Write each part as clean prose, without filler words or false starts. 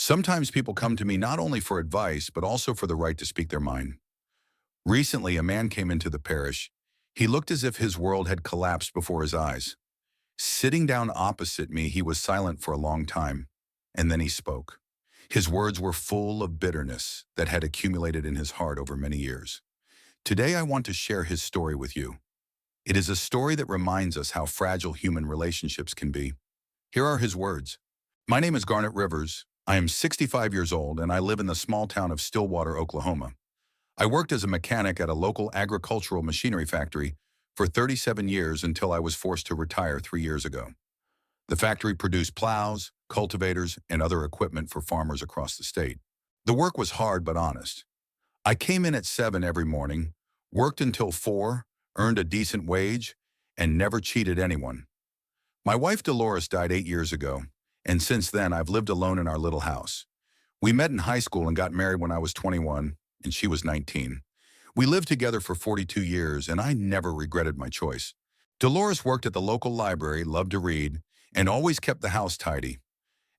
Sometimes people come to me not only for advice, but also for the right to speak their mind. Recently, a man came into the parish. He looked as if his world had collapsed before his eyes. Sitting down opposite me, he was silent for a long time, and then he spoke. His words were full of bitterness that had accumulated in his heart over many years. Today, I want to share his story with you. It is a story that reminds us how fragile human relationships can be. Here are his words. My name is Garnet Rivers. I am 65 years old, and I live in the small town of Stillwater, Oklahoma. I worked as a mechanic at a local agricultural machinery factory for 37 years until I was forced to retire 3 years ago. The factory produced plows, cultivators, and other equipment for farmers across the state. The work was hard but honest. I came in at 7 every morning, worked until 4, earned a decent wage, and never cheated anyone. My wife Dolores died 8 years ago, and since then I've lived alone in our little house. We met in high school and got married when I was 21 and she was 19. We lived together for 42 years and I never regretted my choice. Dolores worked at the local library, loved to read, and always kept the house tidy.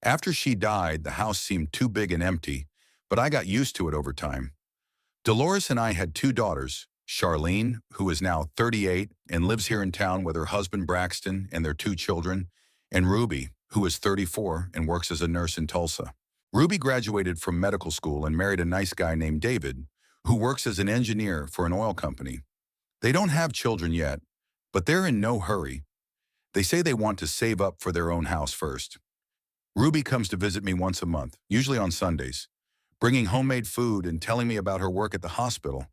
After she died, the house seemed too big and empty, but I got used to it over time. Dolores and I had 2 daughters, Charlene, who is now 38 and lives here in town with her husband Braxton and their 2 children, and Ruby, who is 34 and works as a nurse in Tulsa. Ruby graduated from medical school and married a nice guy named David, who works as an engineer for an oil company. They don't have children yet, but they're in no hurry. They say they want to save up for their own house first. Ruby comes to visit me once a month, usually on Sundays, bringing homemade food and telling me about her work at the hospital.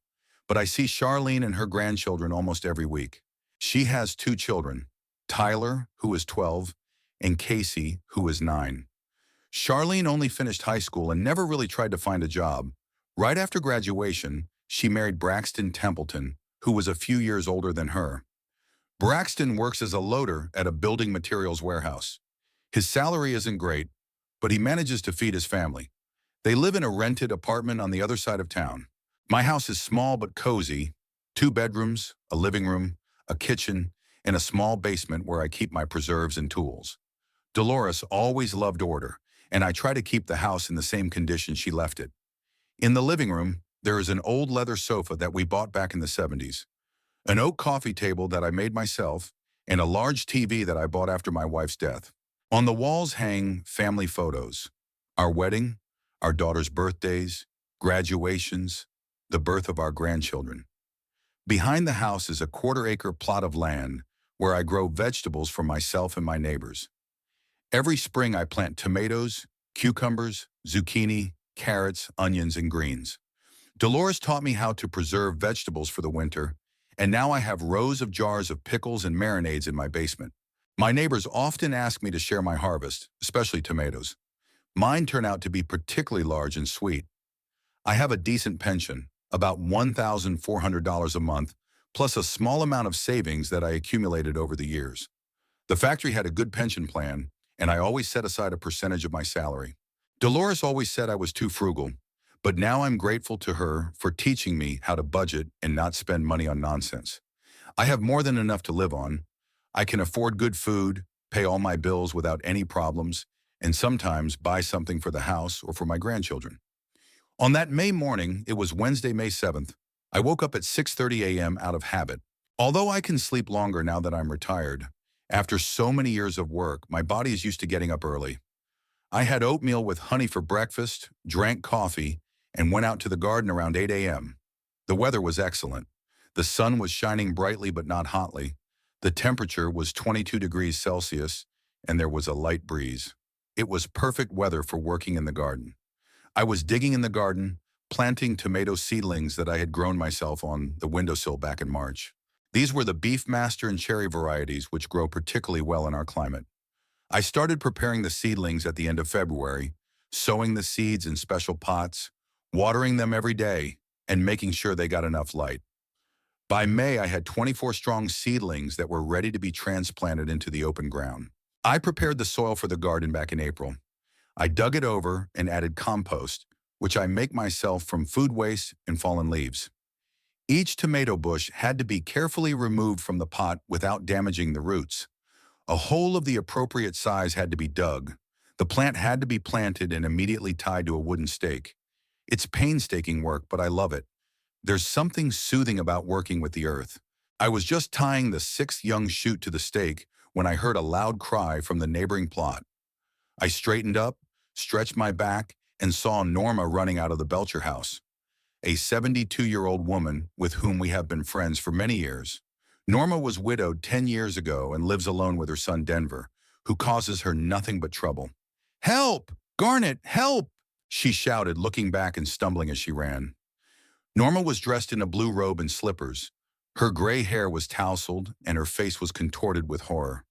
But I see Charlene and her grandchildren almost every week. She has 2 children, Tyler, who is 12, and Casey, who is 9. Charlene only finished high school and never really tried to find a job. Right after graduation, she married Braxton Templeton, who was a few years older than her. Braxton works as a loader at a building materials warehouse. His salary isn't great, but he manages to feed his family. They live in a rented apartment on the other side of town. My house is small but cozy, 2 bedrooms, a living room, a kitchen, and a small basement where I keep my preserves and tools. Dolores always loved order, and I try to keep the house in the same condition she left it. In the living room, there is an old leather sofa that we bought back in the 70s, an oak coffee table that I made myself, and a large TV that I bought after my wife's death. On the walls hang family photos, our wedding, our daughter's birthdays, graduations, the birth of our grandchildren. Behind the house is a 1/4-acre plot of land where I grow vegetables for myself and my neighbors. Every spring I plant tomatoes, cucumbers, zucchini, carrots, onions, and greens. Dolores taught me how to preserve vegetables for the winter, and now I have rows of jars of pickles and marinades in my basement. My neighbors often ask me to share my harvest, especially tomatoes. Mine turn out to be particularly large and sweet. I have a decent pension, about $1,400 a month, plus a small amount of savings that I accumulated over the years. The factory had a good pension plan, and I always set aside a percentage of my salary. Dolores always said I was too frugal, but now I'm grateful to her for teaching me how to budget and not spend money on nonsense. I have more than enough to live on. I can afford good food, pay all my bills without any problems, and sometimes buy something for the house or for my grandchildren. On that May morning, it was Wednesday, May 7th, I woke up at 6:30 a.m. out of habit. Although I can sleep longer now that I'm retired, after so many years of work, my body is used to getting up early. I had oatmeal with honey for breakfast, drank coffee, and went out to the garden around 8 a.m. The weather was excellent. The sun was shining brightly but not hotly. The temperature was 22 degrees Celsius, and there was a light breeze. It was perfect weather for working in the garden. I was digging in the garden, planting tomato seedlings that I had grown myself on the windowsill back in March. These were the Beefmaster and cherry varieties, which grow particularly well in our climate. I started preparing the seedlings at the end of February, sowing the seeds in special pots, watering them every day, and making sure they got enough light. By May, I had 24 strong seedlings that were ready to be transplanted into the open ground. I prepared the soil for the garden back in April. I dug it over and added compost, which I make myself from food waste and fallen leaves. Each tomato bush had to be carefully removed from the pot without damaging the roots. A hole of the appropriate size had to be dug. The plant had to be planted and immediately tied to a wooden stake. It's painstaking work, but I love it. There's something soothing about working with the earth. I was just tying the sixth young shoot to the stake when I heard a loud cry from the neighboring plot. I straightened up, stretched my back, and saw Norma running out of the Belcher house, a 72-year-old woman with whom we have been friends for many years. Norma was widowed 10 years ago and lives alone with her son Denver, who causes her nothing but trouble. "Help! Garnet, help!" she shouted, looking back and stumbling as she ran. Norma was dressed in a blue robe and slippers. Her gray hair was tousled and her face was contorted with horror.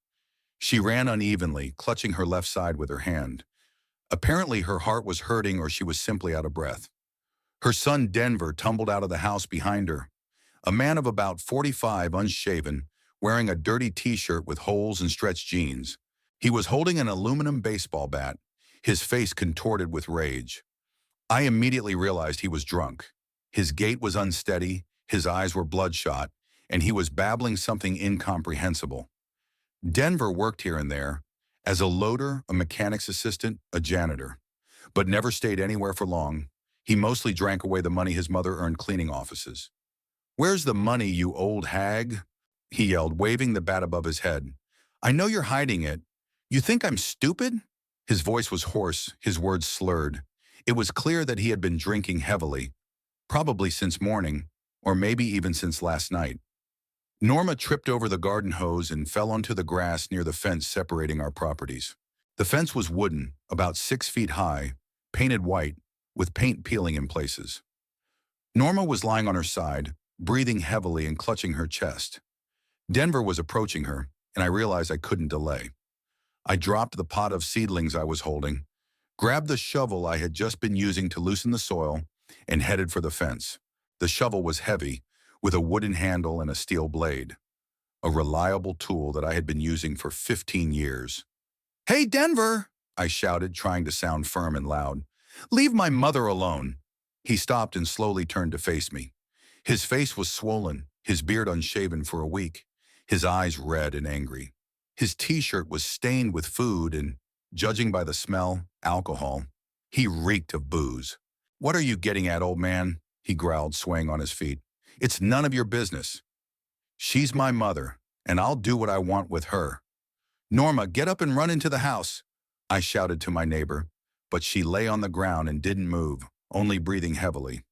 She ran unevenly, clutching her left side with her hand. Apparently her heart was hurting or she was simply out of breath. Her son Denver tumbled out of the house behind her. A man of about 45, unshaven, wearing a dirty t-shirt with holes and stretched jeans. He was holding an aluminum baseball bat, his face contorted with rage. I immediately realized he was drunk. His gait was unsteady, his eyes were bloodshot, and he was babbling something incomprehensible. Denver worked here and there, as a loader, a mechanic's assistant, a janitor, but never stayed anywhere for long. He mostly drank away the money his mother earned cleaning offices. "Where's the money, you old hag?" he yelled, waving the bat above his head. "I know you're hiding it. You think I'm stupid?" His voice was hoarse, his words slurred. It was clear that he had been drinking heavily, probably since morning, or maybe even since last night. Norma tripped over the garden hose and fell onto the grass near the fence separating our properties. The fence was wooden, about 6 feet high, painted white, with paint peeling in places. Norma was lying on her side, breathing heavily and clutching her chest. Denver was approaching her, and I realized I couldn't delay. I dropped the pot of seedlings I was holding, grabbed the shovel I had just been using to loosen the soil, and headed for the fence. The shovel was heavy, with a wooden handle and a steel blade, a reliable tool that I had been using for 15 years. "Hey, Denver!" I shouted, trying to sound firm and loud. "Leave my mother alone." He stopped and slowly turned to face me. His face was swollen, his beard unshaven for a week, his eyes red and angry. His t-shirt was stained with food and, judging by the smell, alcohol. He reeked of booze. "What are you getting at, old man?" he growled, swaying on his feet. "It's none of your business. She's my mother, and I'll do what I want with her." "Norma, get up and run into the house," I shouted to my neighbor, but she lay on the ground and didn't move, only breathing heavily.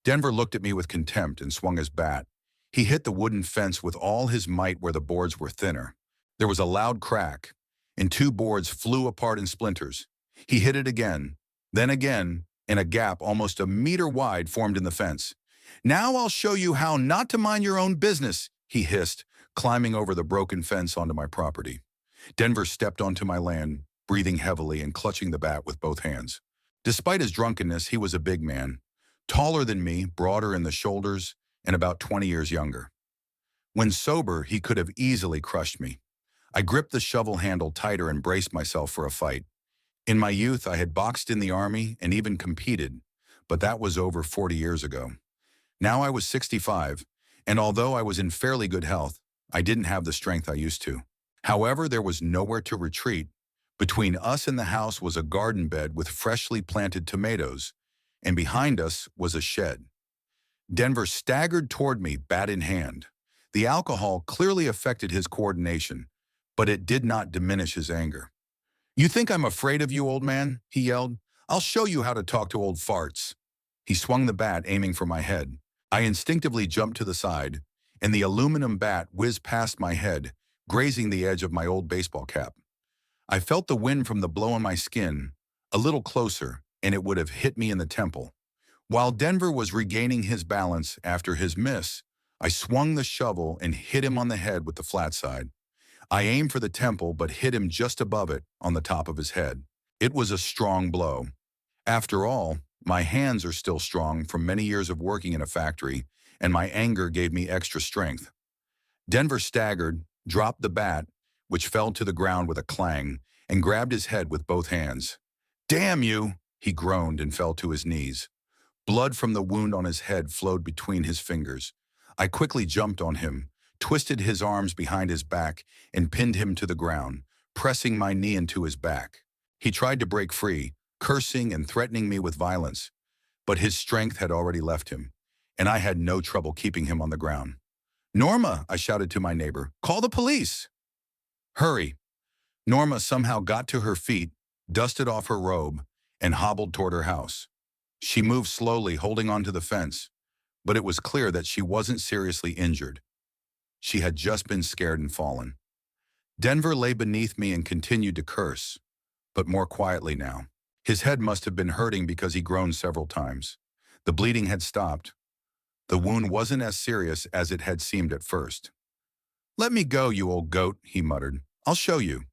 Denver looked at me with contempt and swung his bat. He hit the wooden fence with all his might where the boards were thinner. There was a loud crack, and 2 boards flew apart in splinters. He hit it again, then again, and a gap almost a meter wide formed in the fence. "Now I'll show you how not to mind your own business," he hissed, climbing over the broken fence onto my property. Denver stepped onto my land, breathing heavily and clutching the bat with both hands. Despite his drunkenness, he was a big man, taller than me, broader in the shoulders, and about 20 years younger. When sober, he could have easily crushed me. I gripped the shovel handle tighter and braced myself for a fight. In my youth, I had boxed in the army and even competed, but that was over 40 years ago. Now I was 65, and although I was in fairly good health, I didn't have the strength I used to. However, there was nowhere to retreat. Between us and the house was a garden bed with freshly planted tomatoes, and behind us was a shed. Denver staggered toward me, bat in hand. The alcohol clearly affected his coordination, but it did not diminish his anger. "You think I'm afraid of you, old man?" he yelled. "I'll show you how to talk to old farts." He swung the bat, aiming for my head. I instinctively jumped to the side, and the aluminum bat whizzed past my head, grazing the edge of my old baseball cap. I felt the wind from the blow on my skin, a little closer, and it would have hit me in the temple. While Denver was regaining his balance after his miss, I swung the shovel and hit him on the head with the flat side. I aimed for the temple but hit him just above it on the top of his head. It was a strong blow. After all, my hands are still strong from many years of working in a factory, and my anger gave me extra strength. Denver staggered, dropped the bat, which fell to the ground with a clang, and grabbed his head with both hands. "Damn you!" he groaned and fell to his knees. Blood from the wound on his head flowed between his fingers. I quickly jumped on him, twisted his arms behind his back, and pinned him to the ground, pressing my knee into his back. He tried to break free, cursing and threatening me with violence, but his strength had already left him, and I had no trouble keeping him on the ground. "Norma," I shouted to my neighbor, "call the police!" "Hurry." Norma somehow got to her feet, dusted off her robe, and hobbled toward her house. She moved slowly, holding onto the fence, but it was clear that she wasn't seriously injured. She had just been scared and fallen. Denver lay beneath me and continued to curse, but more quietly now. His head must have been hurting because he groaned several times. The bleeding had stopped. The wound wasn't as serious as it had seemed at first. "Let me go, you old goat," he muttered. "I'll show you."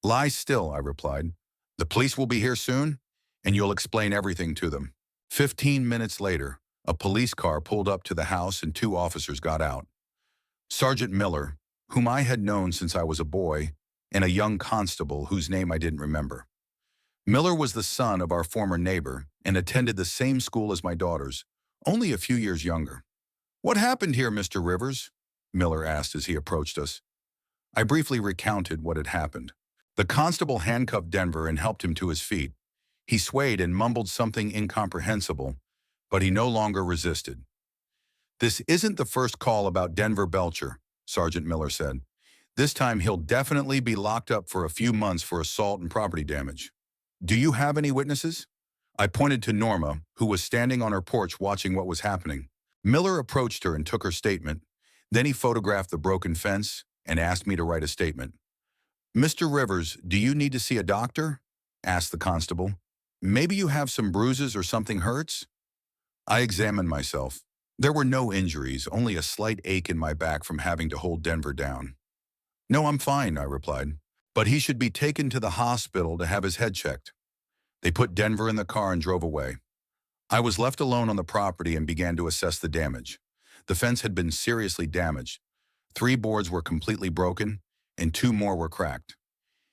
"Lie still," I replied. "The police will be here soon, and you'll explain everything to them." 15 minutes later, a police car pulled up to the house and 2 officers got out. Sergeant Miller, whom I had known since I was a boy, and a young constable whose name I didn't remember. Miller was the son of our former neighbor and attended the same school as my daughters, only a few years younger. "What happened here, Mr. Rivers?" Miller asked as he approached us. I briefly recounted what had happened. The constable handcuffed Denver and helped him to his feet. He swayed and mumbled something incomprehensible, but he no longer resisted. "This isn't the first call about Denver Belcher," Sergeant Miller said. "This time he'll definitely be locked up for a few months for assault and property damage. Do you have any witnesses?" I pointed to Norma, who was standing on her porch watching what was happening. Miller approached her and took her statement. Then he photographed the broken fence and asked me to write a statement. "Mr. Rivers, do you need to see a doctor?" asked the constable. "Maybe you have some bruises or something hurts?" I examined myself. There were no injuries, only a slight ache in my back from having to hold Denver down. "No, I'm fine," I replied. "But he should be taken to the hospital to have his head checked." They put Denver in the car and drove away. I was left alone on the property and began to assess the damage. The fence had been seriously damaged. 3 boards were completely broken, and 2 more were cracked.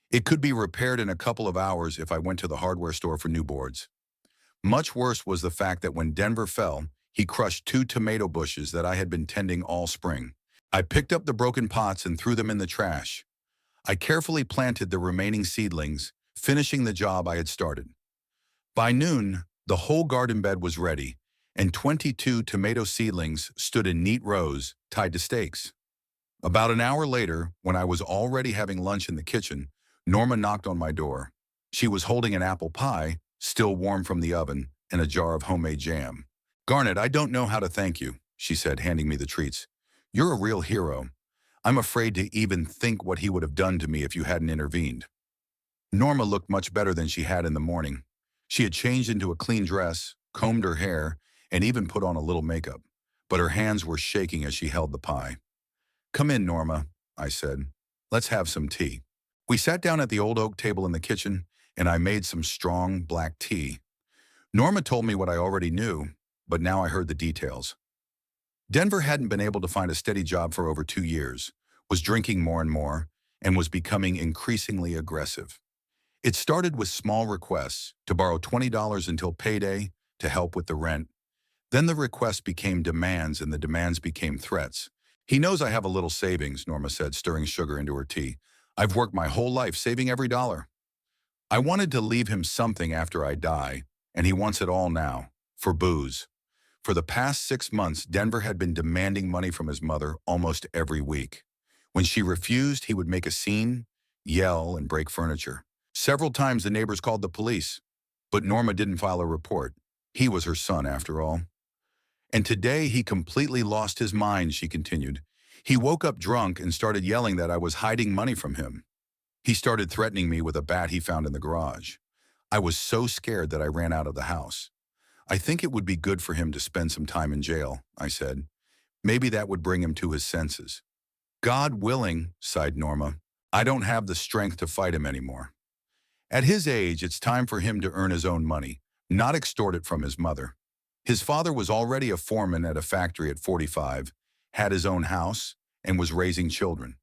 It could be repaired in a couple of hours if I went to the hardware store for new boards. Much worse was the fact that when Denver fell, he crushed 2 tomato bushes that I had been tending all spring. I picked up the broken pots and threw them in the trash. I carefully planted the remaining seedlings, finishing the job I had started. By noon, the whole garden bed was ready, and 22 tomato seedlings stood in neat rows, tied to stakes. About an hour later, when I was already having lunch in the kitchen, Norma knocked on my door. She was holding an apple pie, still warm from the oven, and a jar of homemade jam. "Garnet, I don't know how to thank you," she said, handing me the treats. "You're a real hero. I'm afraid to even think what he would have done to me if you hadn't intervened." Norma looked much better than she had in the morning. She had changed into a clean dress, combed her hair, and even put on a little makeup, but her hands were shaking as she held the pie. "Come in, Norma," I said. "Let's have some tea." We sat down at the old oak table in the kitchen, and I made some strong black tea. Norma told me what I already knew, but now I heard the details. Denver hadn't been able to find a steady job for over 2 years, was drinking more and more, and was becoming increasingly aggressive. It started with small requests to borrow $20 until payday to help with the rent. Then the requests became demands, and the demands became threats. "He knows I have a little savings," Norma said, stirring sugar into her tea. "I've worked my whole life saving every dollar. I wanted to leave him something after I die, and he wants it all now, for booze." For the past 6 months, Denver had been demanding money from his mother almost every week. When she refused, he would make a scene, yell, and break furniture. Several times the neighbors called the police, but Norma didn't file a report. He was her son, after all. "And today he completely lost his mind," she continued. "He woke up drunk and started yelling that I was hiding money from him. He started threatening me with a bat he found in the garage. I was so scared that I ran out of the house. I think it would be good for him to spend some time in jail," I said. "Maybe that would bring him to his senses." "God willing," sighed Norma. "I don't have the strength to fight him anymore. At his age, it's time for him to earn his own money, not extort it from his mother. His father was already a foreman at a factory at 45, had his own house, and was raising children.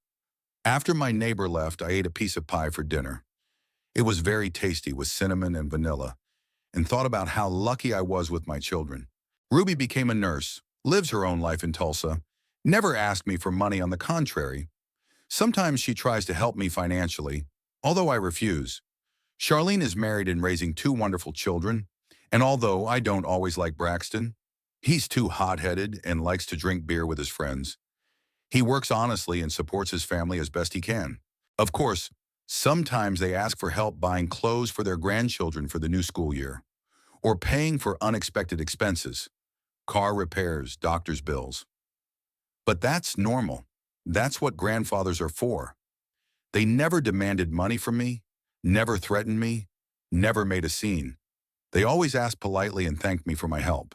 After my neighbor left, I ate a piece of pie for dinner. It was very tasty with cinnamon and vanilla, and thought about how lucky I was with my children. Ruby became a nurse, lives her own life in Tulsa, never asked me for money, on the contrary. Sometimes she tries to help me financially, although I refuse. Charlene is married and raising two wonderful children, and although I don't always like Braxton, he's too hot-headed and likes to drink beer with his friends. He works honestly and supports his family as best he can. Of course, sometimes they ask for help buying clothes for their grandchildren for the new school year, or paying for unexpected expenses, car repairs, doctor's bills. But that's normal. That's what grandfathers are for. They never demanded money from me, never threatened me, never made a scene. They always asked politely and thanked me for my help.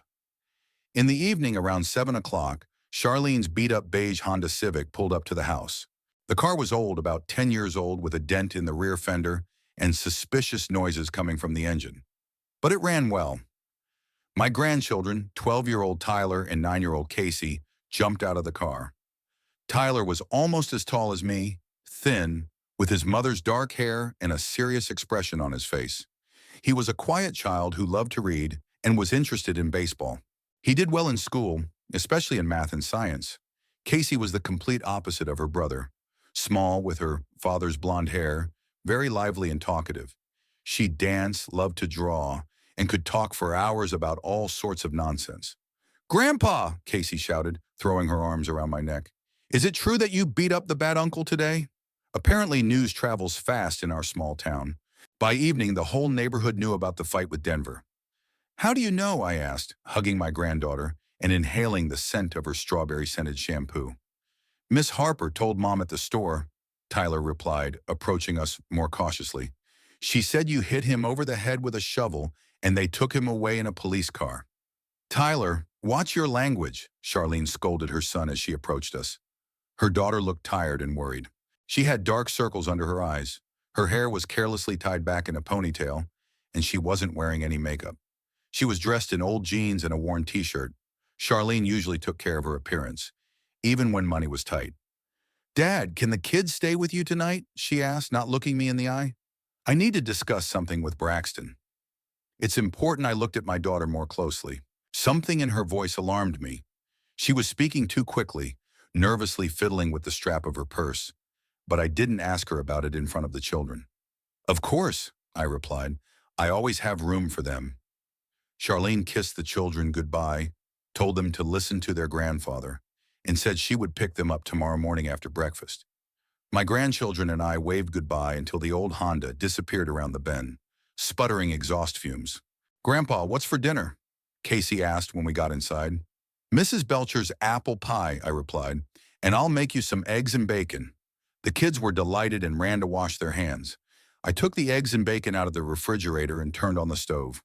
In the evening around 7 o'clock, Charlene's beat-up beige Honda Civic pulled up to the house. The car was old, about 10 years old, with a dent in the rear fender and suspicious noises coming from the engine. But it ran well. My grandchildren, 12-year-old Tyler and 9-year-old Casey, jumped out of the car. Tyler was almost as tall as me, thin, with his mother's dark hair and a serious expression on his face. He was a quiet child who loved to read and was interested in baseball. He did well in school, especially in math and science. Casey was the complete opposite of her brother. Small, with her father's blonde hair, very lively and talkative. She danced, loved to draw, and could talk for hours about all sorts of nonsense. "Grandpa," Casey shouted, throwing her arms around my neck. "Is it true that you beat up the bad uncle today?" Apparently, news travels fast in our small town. By evening, the whole neighborhood knew about the fight with Denver. "How do you know?" I asked, hugging my granddaughter and inhaling the scent of her strawberry-scented shampoo. "Miss Harper told Mom at the store," Tyler replied, approaching us more cautiously. "She said you hit him over the head with a shovel and they took him away in a police car." "Tyler, watch your language," Charlene scolded her son as she approached us. Her daughter looked tired and worried. She had dark circles under her eyes. Her hair was carelessly tied back in a ponytail, and she wasn't wearing any makeup. She was dressed in old jeans and a worn t-shirt. Charlene usually took care of her appearance, even when money was tight. "Dad, can the kids stay with you tonight?" she asked, not looking me in the eye. "I need to discuss something with Braxton." It's important I looked at my daughter more closely. Something in her voice alarmed me. She was speaking too quickly, nervously fiddling with the strap of her purse, but I didn't ask her about it in front of the children. "Of course," I replied. "I always have room for them." Charlene kissed the children goodbye, told them to listen to their grandfather, and said she would pick them up tomorrow morning after breakfast. My grandchildren and I waved goodbye until the old Honda disappeared around the bend, sputtering exhaust fumes. "Grandpa, what's for dinner?" Casey asked when we got inside. "Mrs. Belcher's apple pie," I replied, "and I'll make you some eggs and bacon." The kids were delighted and ran to wash their hands. I took the eggs and bacon out of the refrigerator and turned on the stove.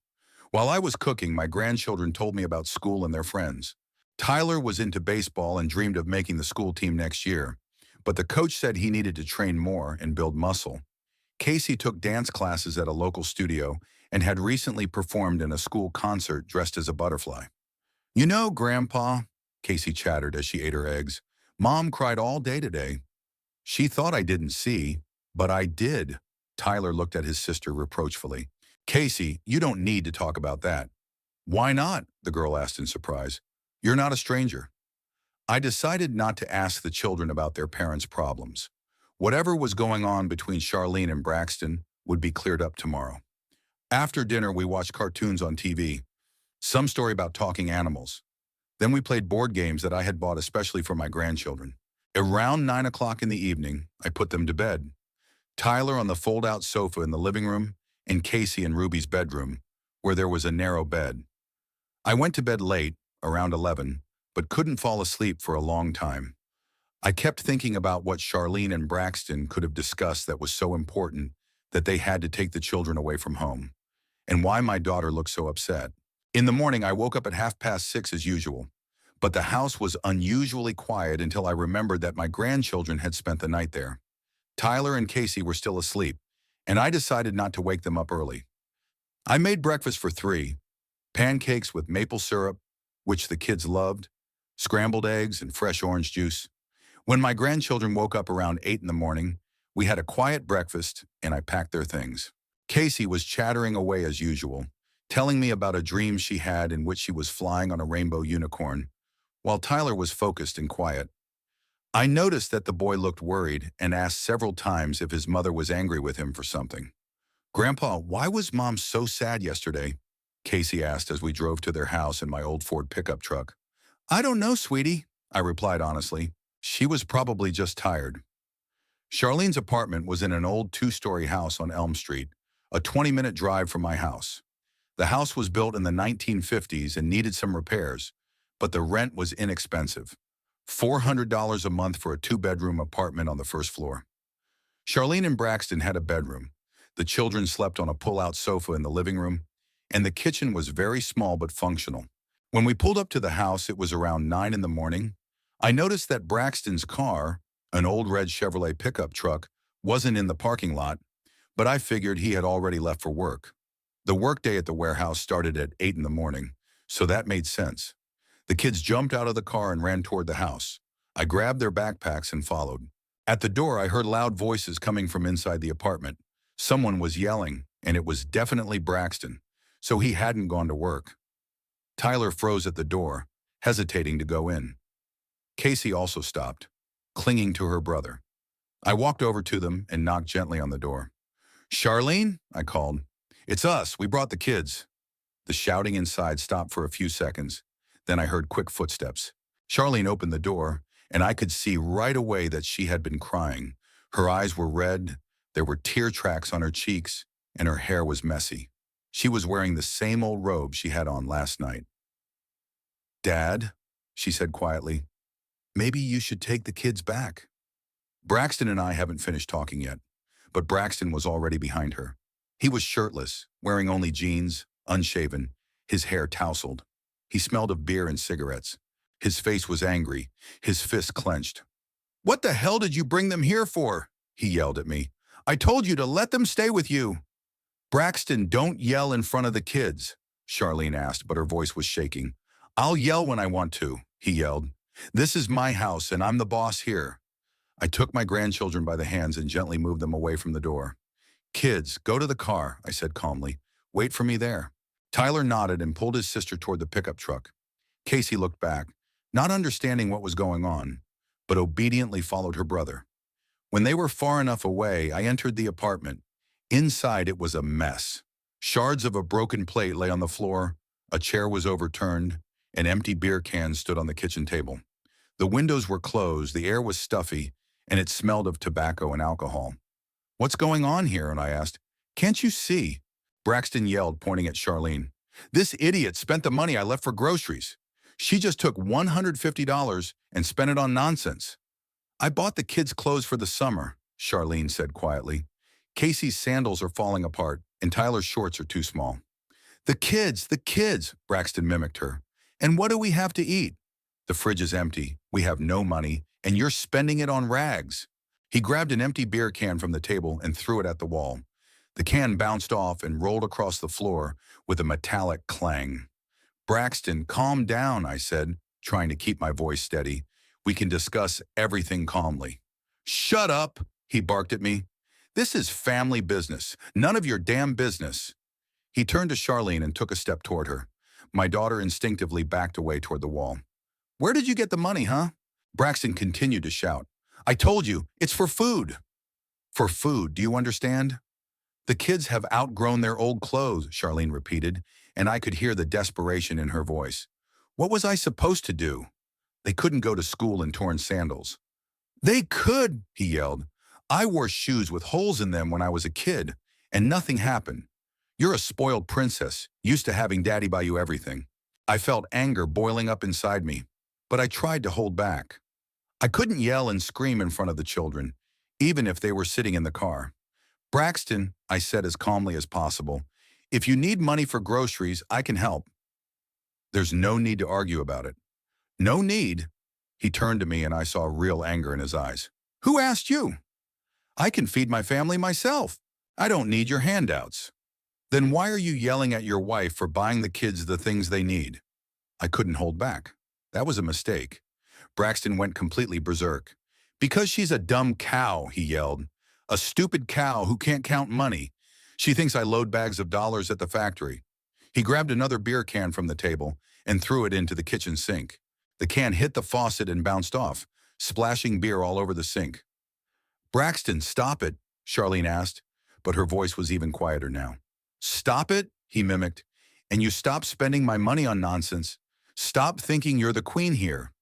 While I was cooking, my grandchildren told me about school and their friends. Tyler was into baseball and dreamed of making the school team next year, but the coach said he needed to train more and build muscle. Casey took dance classes at a local studio and had recently performed in a school concert dressed as a butterfly. "You know, Grandpa," Casey chattered as she ate her eggs, "Mom cried all day today." She thought I didn't see, but I did. Tyler looked at his sister reproachfully. "Casey, you don't need to talk about that." "Why not?" the girl asked in surprise. "You're not a stranger." I decided not to ask the children about their parents' problems. Whatever was going on between Charlene and Braxton would be cleared up tomorrow. After dinner, we watched cartoons on TV, some story about talking animals. Then we played board games that I had bought especially for my grandchildren. Around 9 o'clock in the evening, I put them to bed. Tyler on the fold-out sofa in the living room, and Casey in Ruby's bedroom, where there was a narrow bed. I went to bed late, around 11, but couldn't fall asleep for a long time. I kept thinking about what Charlene and Braxton could have discussed that was so important that they had to take the children away from home, and why my daughter looked so upset. In the morning, I woke up at 6:30 as usual, but the house was unusually quiet until I remembered that my grandchildren had spent the night there. Tyler and Casey were still asleep, and I decided not to wake them up early. I made breakfast for 3, pancakes with maple syrup, which the kids loved, scrambled eggs, and fresh orange juice. When my grandchildren woke up around 8 in the morning, we had a quiet breakfast, and I packed their things. Casey was chattering away as usual, telling me about a dream she had in which she was flying on a rainbow unicorn, while Tyler was focused and quiet. I noticed that the boy looked worried and asked several times if his mother was angry with him for something. Grandpa, why was Mom so sad yesterday? Casey asked as we drove to their house in my old Ford pickup truck. I don't know, sweetie, I replied honestly. She was probably just tired. Charlene's apartment was in an old two-story house on Elm Street, a 20-minute drive from my house. The house was built in the 1950s and needed some repairs, but the rent was inexpensive. $400 a month for a two-bedroom apartment on the first floor. Charlene and Braxton had a bedroom. The children slept on a pull-out sofa in the living room, and the kitchen was very small but functional. When we pulled up to the house, it was around 9 in the morning. I noticed that Braxton's car, an old red Chevrolet pickup truck, wasn't in the parking lot, but I figured he had already left for work. The workday at the warehouse started at 8 in the morning, so that made sense. The kids jumped out of the car and ran toward the house. I grabbed their backpacks and followed. At the door, I heard loud voices coming from inside the apartment. Someone was yelling, and it was definitely Braxton, so he hadn't gone to work. Tyler froze at the door, hesitating to go in. Casey also stopped, clinging to her brother. I walked over to them and knocked gently on the door. Charlene, I called. It's us, we brought the kids. The shouting inside stopped for a few seconds. Then I heard quick footsteps. Charlene opened the door, and I could see right away that she had been crying. Her eyes were red, there were tear tracks on her cheeks, and her hair was messy. She was wearing the same old robe she had on last night. Dad, she said quietly, maybe you should take the kids back. Braxton and I haven't finished talking yet, but Braxton was already behind her. He was shirtless, wearing only jeans, unshaven, his hair tousled. He smelled of beer and cigarettes. His face was angry, his fists clenched. What the hell did you bring them here for? He yelled at me. I told you to let them stay with you. Braxton, don't yell in front of the kids, Charlene asked, but her voice was shaking. I'll yell when I want to, he yelled. This is my house and I'm the boss here. I took my grandchildren by the hands and gently moved them away from the door. Kids, go to the car, I said calmly. Wait for me there. Tyler nodded and pulled his sister toward the pickup truck. Casey looked back, not understanding what was going on, but obediently followed her brother. When they were far enough away, I entered the apartment. Inside, it was a mess. Shards of a broken plate lay on the floor, a chair was overturned, an empty beer can stood on the kitchen table. The windows were closed, the air was stuffy, and it smelled of tobacco and alcohol. What's going on here? And I asked. Can't you see? Braxton yelled, pointing at Charlene. This idiot spent the money I left for groceries. She just took $150 and spent it on nonsense. I bought the kids' clothes for the summer, Charlene said quietly. Casey's sandals are falling apart, and Tyler's shorts are too small. The kids, Braxton mimicked her. And what do we have to eat? The fridge is empty, we have no money, and you're spending it on rags. He grabbed an empty beer can from the table and threw it at the wall. The can bounced off and rolled across the floor with a metallic clang. Braxton, calm down, I said, trying to keep my voice steady. We can discuss everything calmly. Shut up, he barked at me. This is family business, none of your damn business. He turned to Charlene and took a step toward her. My daughter instinctively backed away toward the wall. Where did you get the money, huh? Braxton continued to shout. I told you, it's for food. For food, do you understand? The kids have outgrown their old clothes, Charlene repeated, and I could hear the desperation in her voice. What was I supposed to do? They couldn't go to school in torn sandals. They could, he yelled. I wore shoes with holes in them when I was a kid, and nothing happened. You're a spoiled princess, used to having daddy buy you everything. I felt anger boiling up inside me, but I tried to hold back. I couldn't yell and scream in front of the children, even if they were sitting in the car. Braxton, I said as calmly as possible, if you need money for groceries, I can help. There's no need to argue about it. No need. He turned to me and I saw real anger in his eyes. Who asked you? I can feed my family myself. I don't need your handouts. Then why are you yelling at your wife for buying the kids the things they need? I couldn't hold back. That was a mistake. Braxton went completely berserk. Because she's a dumb cow, he yelled. A stupid cow who can't count money. She thinks I load bags of dollars at the factory. He grabbed another beer can from the table and threw it into the kitchen sink. The can hit the faucet and bounced off, splashing beer all over the sink. Braxton, stop it, Charlene asked. but her voice was even quieter now. Stop it, he mimicked, and you stop spending my money on nonsense. Stop thinking you're the queen here.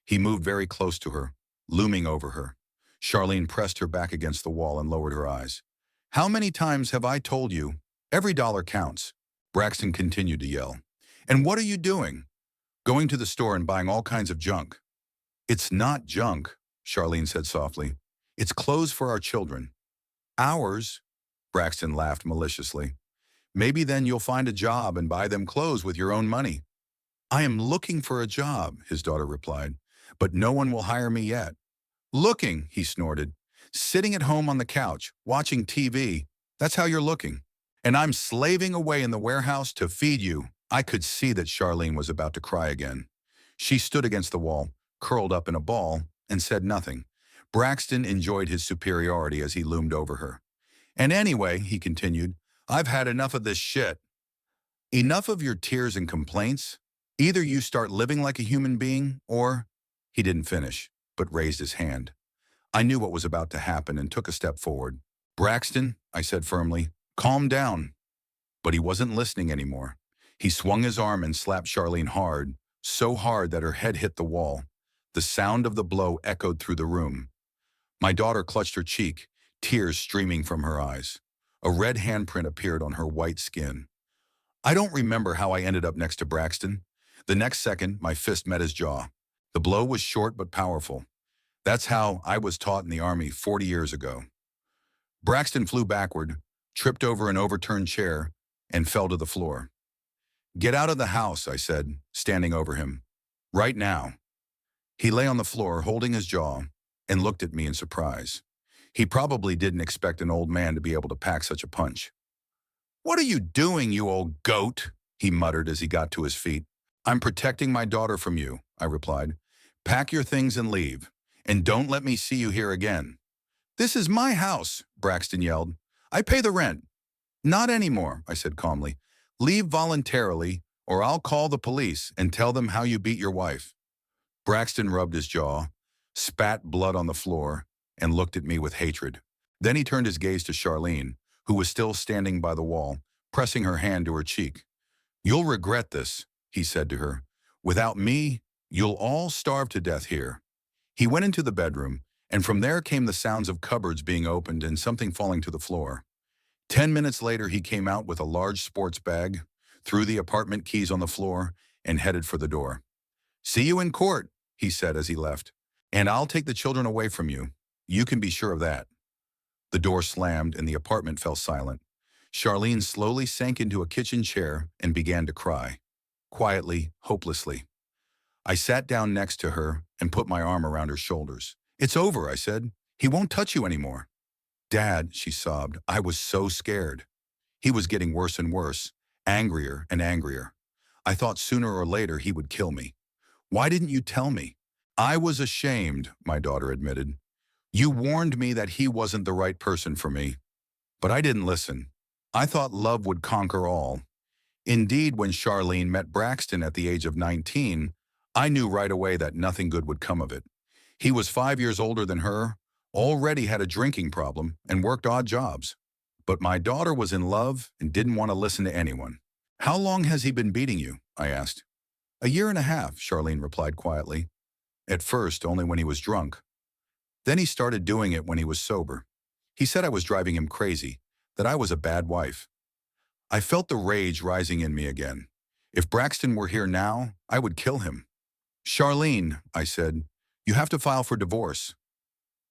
He moved very close to her, looming over her. Charlene pressed her back against the wall and lowered her eyes. How many times have I told you? Every dollar counts. Braxton continued to yell. And what are you doing? Going to the store and buying all kinds of junk. It's not junk, Charlene said softly. It's clothes for our children. Ours? Braxton laughed maliciously. Maybe then you'll find a job and buy them clothes with your own money. I am looking for a job, his daughter replied, but no one will hire me yet. Looking, he snorted. Sitting at home on the couch, watching TV. That's how you're looking. And I'm slaving away in the warehouse to feed you. I could see that Charlene was about to cry again. She stood against the wall, curled up in a ball, and said nothing. Braxton enjoyed his superiority as he loomed over her. And anyway, he continued, I've had enough of this shit. Enough of your tears and complaints. Either you start living like a human being, or... He didn't finish, but raised his hand. I knew what was about to happen and took a step forward. Braxton, I said firmly, calm down. But he wasn't listening anymore. He swung his arm and slapped Charlene hard, so hard that her head hit the wall. The sound of the blow echoed through the room. My daughter clutched her cheek, tears streaming from her eyes. A red handprint appeared on her white skin. I don't remember how I ended up next to Braxton. The next second, my fist met his jaw. The blow was short but powerful. That's how I was taught in the Army 40 years ago. Braxton flew backward, tripped over an overturned chair, and fell to the floor. Get out of the house, I said, standing over him. Right now. He lay on the floor, holding his jaw, and looked at me in surprise. He probably didn't expect an old man to be able to pack such a punch. What are you doing, you old goat? He muttered as he got to his feet. I'm protecting my daughter from you, I replied. Pack your things and leave, and don't let me see you here again. This is my house, Braxton yelled. I pay the rent. Not anymore, I said calmly. Leave voluntarily, or I'll call the police and tell them how you beat your wife. Braxton rubbed his jaw, spat blood on the floor, and looked at me with hatred. Then he turned his gaze to Charlene, who was still standing by the wall, pressing her hand to her cheek. You'll regret this, he said to her. Without me, you'll all starve to death here. He went into the bedroom, and from there came the sounds of cupboards being opened and something falling to the floor. 10 minutes later, he came out with a large sports bag, threw the apartment keys on the floor, and headed for the door. See you in court, he said as he left. And I'll take the children away from you. You can be sure of that. The door slammed and the apartment fell silent. Charlene slowly sank into a kitchen chair and began to cry. Quietly, hopelessly. I sat down next to her and put my arm around her shoulders. It's over, I said. He won't touch you anymore. Dad, she sobbed, I was so scared. He was getting worse and worse, angrier and angrier. I thought sooner or later he would kill me. Why didn't you tell me? I was ashamed, my daughter admitted. You warned me that he wasn't the right person for me. But I didn't listen. I thought love would conquer all. Indeed, when Charlene met Braxton at the age of 19, I knew right away that nothing good would come of it. He was 5 years older than her, already had a drinking problem, and worked odd jobs. But my daughter was in love and didn't want to listen to anyone. How long has he been beating you? I asked. 1.5 years, Charlene replied quietly. At first, only when he was drunk. Then he started doing it when he was sober. He said I was driving him crazy, that I was a bad wife. I felt the rage rising in me again. If Braxton were here now, I would kill him. Charlene, I said, you have to file for divorce.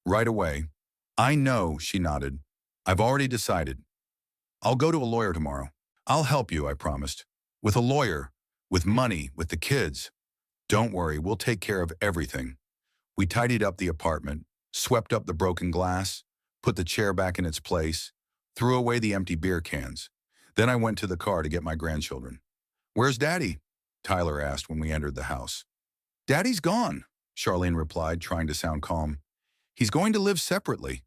Right away. I know, she nodded. I've already decided. I'll go to a lawyer tomorrow. I'll help you, I promised. With a lawyer, with money, with the kids. Don't worry, we'll take care of everything. We tidied up the apartment, swept up the broken glass, put the chair back in its place, threw away the empty beer cans. Then I went to the car to get my grandchildren. Where's Daddy? Tyler asked when we entered the house. Daddy's gone, Charlene replied, trying to sound calm. He's going to live separately.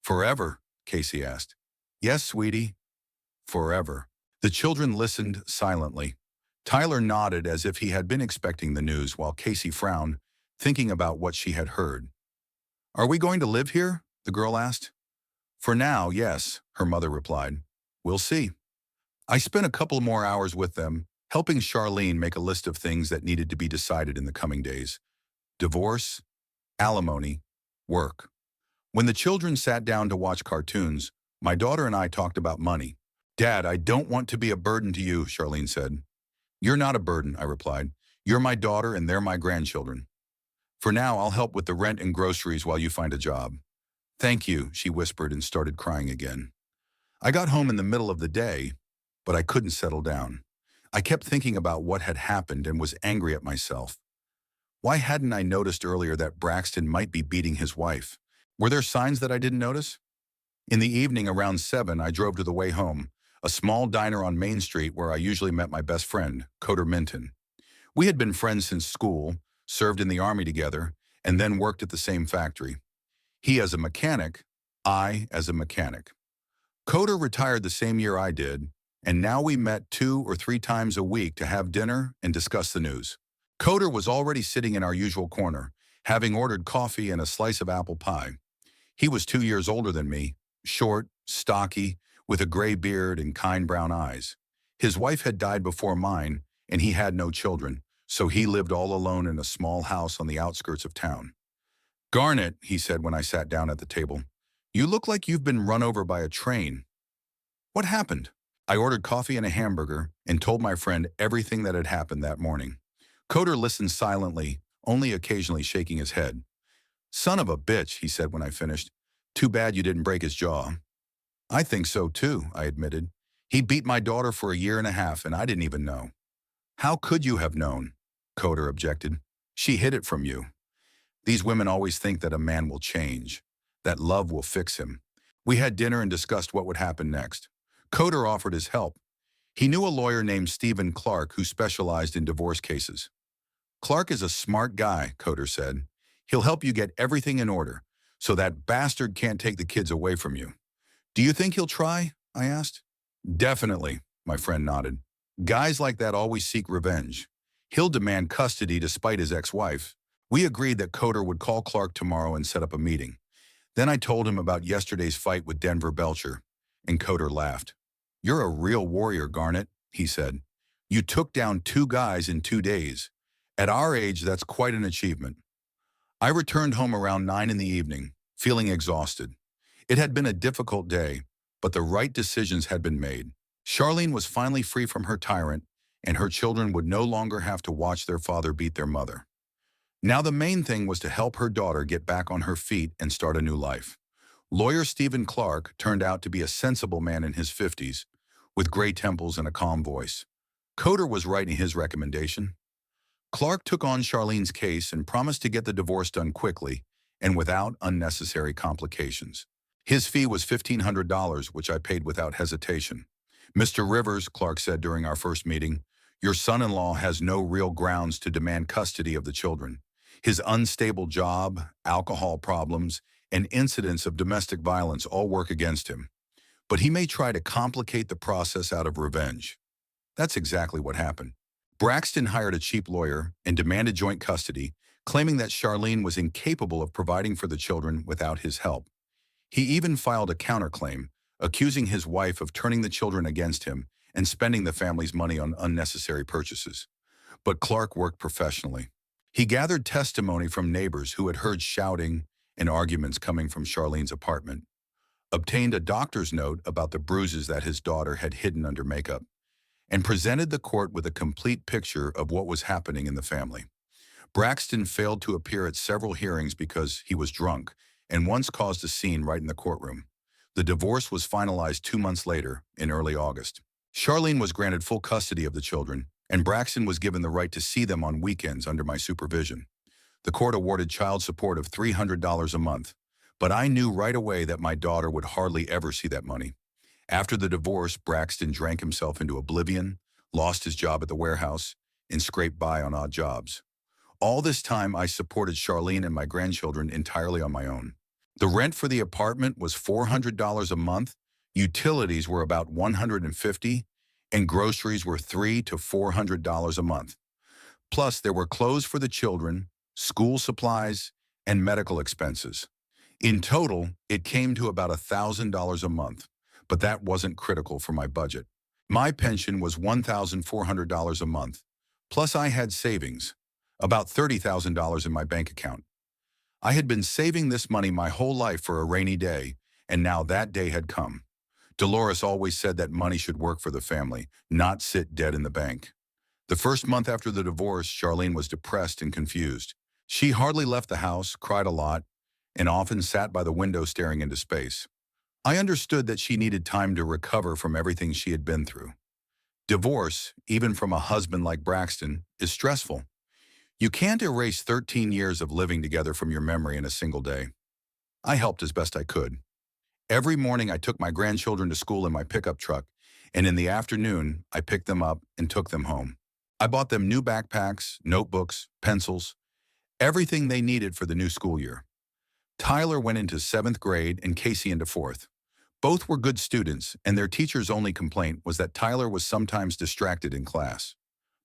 Forever? Casey asked. Yes, sweetie. Forever. The children listened silently. Tyler nodded as if he had been expecting the news, while Casey frowned, thinking about what she had heard. Are we going to live here? The girl asked. For now, yes, her mother replied. We'll see. I spent a couple more hours with them, helping Charlene make a list of things that needed to be decided in the coming days. Divorce, alimony, work. When the children sat down to watch cartoons, my daughter and I talked about money. Dad, I don't want to be a burden to you, Charlene said. You're not a burden, I replied. You're my daughter and they're my grandchildren. For now, I'll help with the rent and groceries while you find a job. Thank you, she whispered and started crying again. I got home in the middle of the day, but I couldn't settle down. I kept thinking about what had happened and was angry at myself. Why hadn't I noticed earlier that Braxton might be beating his wife? Were there signs that I didn't notice? In the evening around 7, I drove to the way home, a small diner on Main Street where I usually met my best friend, Coder Minton. We had been friends since school, served in the Army together, and then worked at the same factory. He as a mechanic, I as a mechanic. Coder retired the same year I did, and now we met 2 or 3 times a week to have dinner and discuss the news. Coder was already sitting in our usual corner, having ordered coffee and a slice of apple pie. He was 2 years older than me, short, stocky, with a gray beard and kind brown eyes. His wife had died before mine, and he had no children, so he lived all alone in a small house on the outskirts of town. Garnet, he said when I sat down at the table, you look like you've been run over by a train. What happened? I ordered coffee and a hamburger and told my friend everything that had happened that morning. Coder listened silently, only occasionally shaking his head. Son of a bitch, he said when I finished. Too bad you didn't break his jaw. I think so too, I admitted. He beat my daughter for a year and a half and I didn't even know. How could you have known? Coder objected. She hid it from you. These women always think that a man will change, that love will fix him. We had dinner and discussed what would happen next. Coder offered his help. He knew a lawyer named Stephen Clark who specialized in divorce cases. Clark is a smart guy, Coder said. He'll help you get everything in order, so that bastard can't take the kids away from you. Do you think he'll try? I asked. Definitely, my friend nodded. Guys like that always seek revenge. He'll demand custody despite his ex-wife. We agreed that Coder would call Clark tomorrow and set up a meeting. Then I told him about yesterday's fight with Denver Belcher, and Coder laughed. You're a real warrior, Garnet, he said. You took down 2 guys in 2 days. At our age, that's quite an achievement. I returned home around 9 in the evening, feeling exhausted. It had been a difficult day, but the right decisions had been made. Charlene was finally free from her tyrant, and her children would no longer have to watch their father beat their mother. Now the main thing was to help her daughter get back on her feet and start a new life. Lawyer Stephen Clark turned out to be a sensible man in his 50s, with gray temples and a calm voice. Coder was right in his recommendation. Clark took on Charlene's case and promised to get the divorce done quickly and without unnecessary complications. His fee was $1,500, which I paid without hesitation. Mr. Rivers, Clark said during our first meeting, your son-in-law has no real grounds to demand custody of the children. His unstable job, alcohol problems, and incidents of domestic violence all work against him. But he may try to complicate the process out of revenge. That's exactly what happened. Braxton hired a cheap lawyer and demanded joint custody, claiming that Charlene was incapable of providing for the children without his help. He even filed a counterclaim, accusing his wife of turning the children against him and spending the family's money on unnecessary purchases. But Clark worked professionally. He gathered testimony from neighbors who had heard shouting and arguments coming from Charlene's apartment, obtained a doctor's note about the bruises that his daughter had hidden under makeup, and presented the court with a complete picture of what was happening in the family. Braxton failed to appear at several hearings because he was drunk and once caused a scene right in the courtroom. The divorce was finalized 2 months later, in early August. Charlene was granted full custody of the children, and Braxton was given the right to see them on weekends under my supervision. The court awarded child support of $300 a month, but I knew right away that my daughter would hardly ever see that money. After the divorce, Braxton drank himself into oblivion, lost his job at the warehouse, and scraped by on odd jobs. All this time, I supported Charlene and my grandchildren entirely on my own. The rent for the apartment was $400 a month, utilities were about $150, and groceries were $300 to $400 a month. Plus, there were clothes for the children, school supplies, and medical expenses. In total, it came to about $1,000 a month, but that wasn't critical for my budget. My pension was $1,400 a month, plus I had savings, about $30,000 in my bank account. I had been saving this money my whole life for a rainy day, and now that day had come. Dolores always said that money should work for the family, not sit dead in the bank. The first month after the divorce, Charlene was depressed and confused. She hardly left the house, cried a lot, and often sat by the window staring into space. I understood that she needed time to recover from everything she had been through. Divorce, even from a husband like Braxton, is stressful. You can't erase 13 years of living together from your memory in a single day. I helped as best I could. Every morning I took my grandchildren to school in my pickup truck, and in the afternoon I picked them up and took them home. I bought them new backpacks, notebooks, pencils, everything they needed for the new school year. Tyler went into 7th grade and Casey into 4th. Both were good students, and their teacher's only complaint was that Tyler was sometimes distracted in class.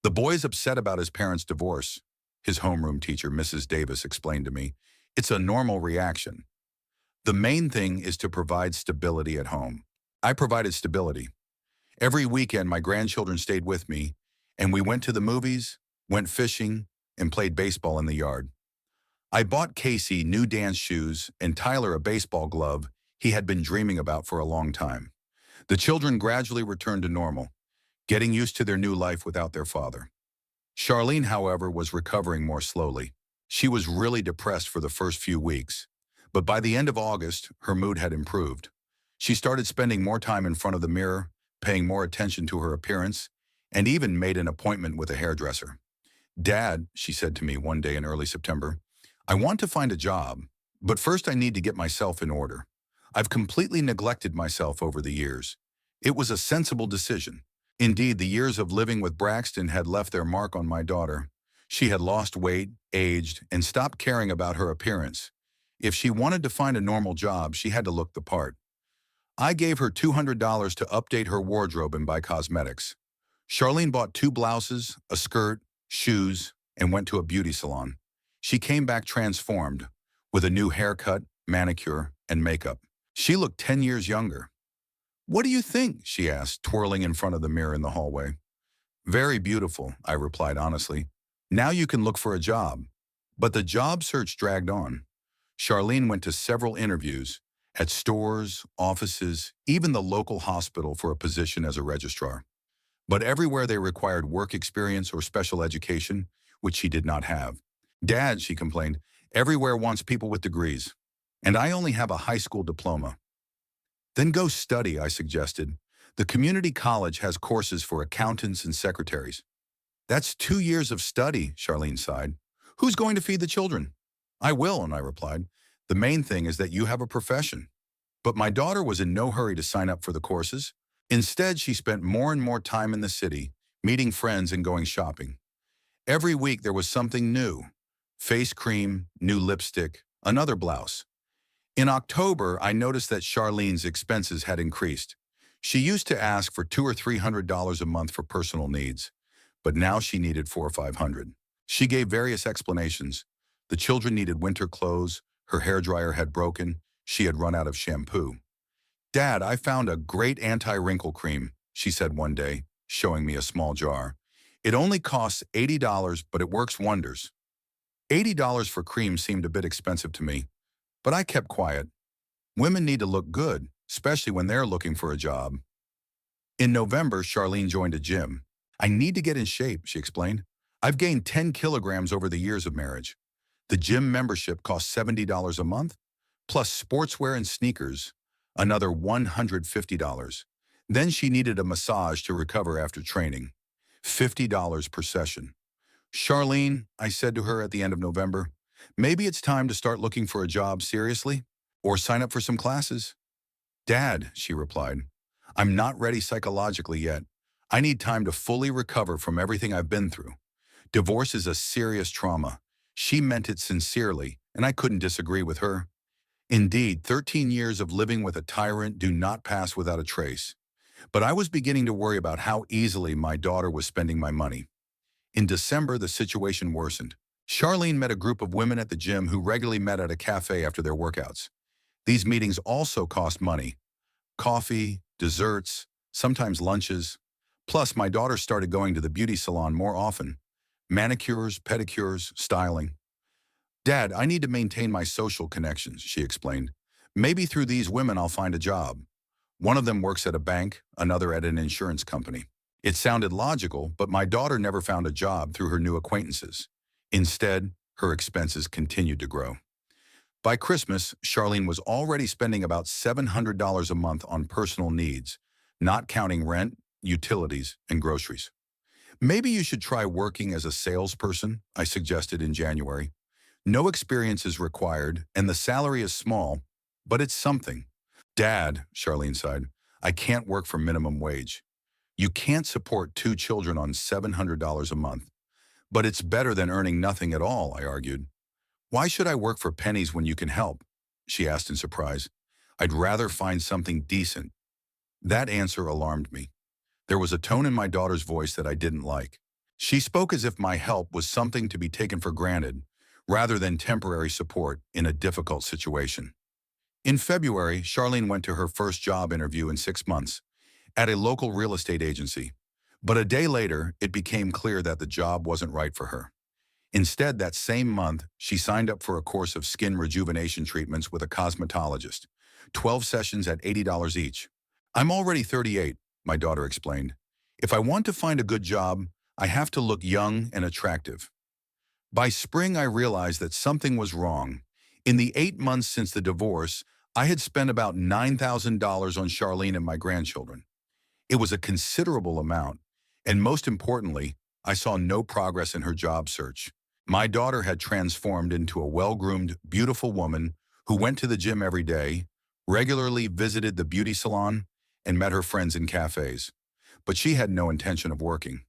The boy's upset about his parents' divorce. His homeroom teacher, Mrs. Davis, explained to me, "It's a normal reaction. The main thing is to provide stability at home." I provided stability. Every weekend, my grandchildren stayed with me, and we went to the movies, went fishing, and played baseball in the yard. I bought Casey new dance shoes and Tyler a baseball glove he had been dreaming about for a long time. The children gradually returned to normal, getting used to their new life without their father. Charlene, however, was recovering more slowly. She was really depressed for the first few weeks, but by the end of August, her mood had improved. She started spending more time in front of the mirror, paying more attention to her appearance, and even made an appointment with a hairdresser. "Dad," she said to me one day in early September, "I want to find a job, but first I need to get myself in order. I've completely neglected myself over the years." It was a sensible decision. Indeed, the years of living with Braxton had left their mark on my daughter. She had lost weight, aged, and stopped caring about her appearance. If she wanted to find a normal job, she had to look the part. I gave her $200 to update her wardrobe and buy cosmetics. Charlene bought 2 blouses, a skirt, shoes, and went to a beauty salon. She came back transformed, with a new haircut, manicure, and makeup. She looked 10 years younger. "What do you think?" she asked, twirling in front of the mirror in the hallway. "Very beautiful," I replied honestly. "Now you can look for a job." But the job search dragged on. Charlene went to several interviews, at stores, offices, even the local hospital for a position as a registrar. But everywhere they required work experience or special education, which she did not have. "Dad," she complained, "everywhere wants people with degrees, and I only have a high school diploma." "Then go study," I suggested. "The community college has courses for accountants and secretaries." "That's 2 years of study," Charlene sighed. "Who's going to feed the children?" "I will," and I replied. "The main thing is that you have a profession." But my daughter was in no hurry to sign up for the courses. Instead, she spent more and more time in the city, meeting friends and going shopping. Every week there was something new. Face cream, new lipstick, another blouse. In October, I noticed that Charlene's expenses had increased. She used to ask for $200 or $300 a month for personal needs, but now she needed $400 or $500. She gave various explanations. The children needed winter clothes, her hairdryer had broken, she had run out of shampoo. "Dad, I found a great anti-wrinkle cream," she said one day, showing me a small jar. "It only costs $80, but it works wonders." $80 for cream seemed a bit expensive to me, but I kept quiet. Women need to look good, especially when they're looking for a job. In November, Charlene joined a gym. "I need to get in shape," she explained. "I've gained 10 kilograms over the years of marriage." The gym membership cost $70 a month, plus sportswear and sneakers, another $150. Then she needed a massage to recover after training, $50 per session. "Charlene," I said to her at the end of November, "maybe it's time to start looking for a job seriously, or sign up for some classes." "Dad," she replied, "I'm not ready psychologically yet. I need time to fully recover from everything I've been through. Divorce is a serious trauma." She meant it sincerely, and I couldn't disagree with her. Indeed, 13 years of living with a tyrant do not pass without a trace. But I was beginning to worry about how easily my daughter was spending my money. In December, the situation worsened. Charlene met a group of women at the gym who regularly met at a cafe after their workouts. These meetings also cost money. Coffee, desserts, sometimes lunches. Plus, my daughter started going to the beauty salon more often. Manicures, pedicures, styling. Dad, I need to maintain my social connections, she explained. Maybe through these women I'll find a job. One of them works at a bank, another at an insurance company. It sounded logical, but my daughter never found a job through her new acquaintances. Instead, her expenses continued to grow. By Christmas, Charlene was already spending about $700 a month on personal needs, not counting rent, utilities, and groceries. Maybe you should try working as a salesperson, I suggested in January. No experience is required, and the salary is small, but it's something. Dad, Charlene sighed, I can't work for minimum wage. You can't support two children on $700 a month. But it's better than earning nothing at all, I argued. Why should I work for pennies when you can help? She asked in surprise. I'd rather find something decent. That answer alarmed me. There was a tone in my daughter's voice that I didn't like. She spoke as if my help was something to be taken for granted, rather than temporary support in a difficult situation. In February, Charlene went to her first job interview in 6 months, at a local real estate agency. But a day later, it became clear that the job wasn't right for her. Instead, that same month, she signed up for a course of skin rejuvenation treatments with a cosmetologist, 12 sessions at $80 each. I'm already 38, my daughter explained. If I want to find a good job, I have to look young and attractive. By spring, I realized that something was wrong. In the 8 months since the divorce, I had spent about $9,000 on Charlene and my grandchildren. It was a considerable amount, and most importantly, I saw no progress in her job search. My daughter had transformed into a well-groomed, beautiful woman who went to the gym every day, regularly visited the beauty salon, and met her friends in cafes. But she had no intention of working.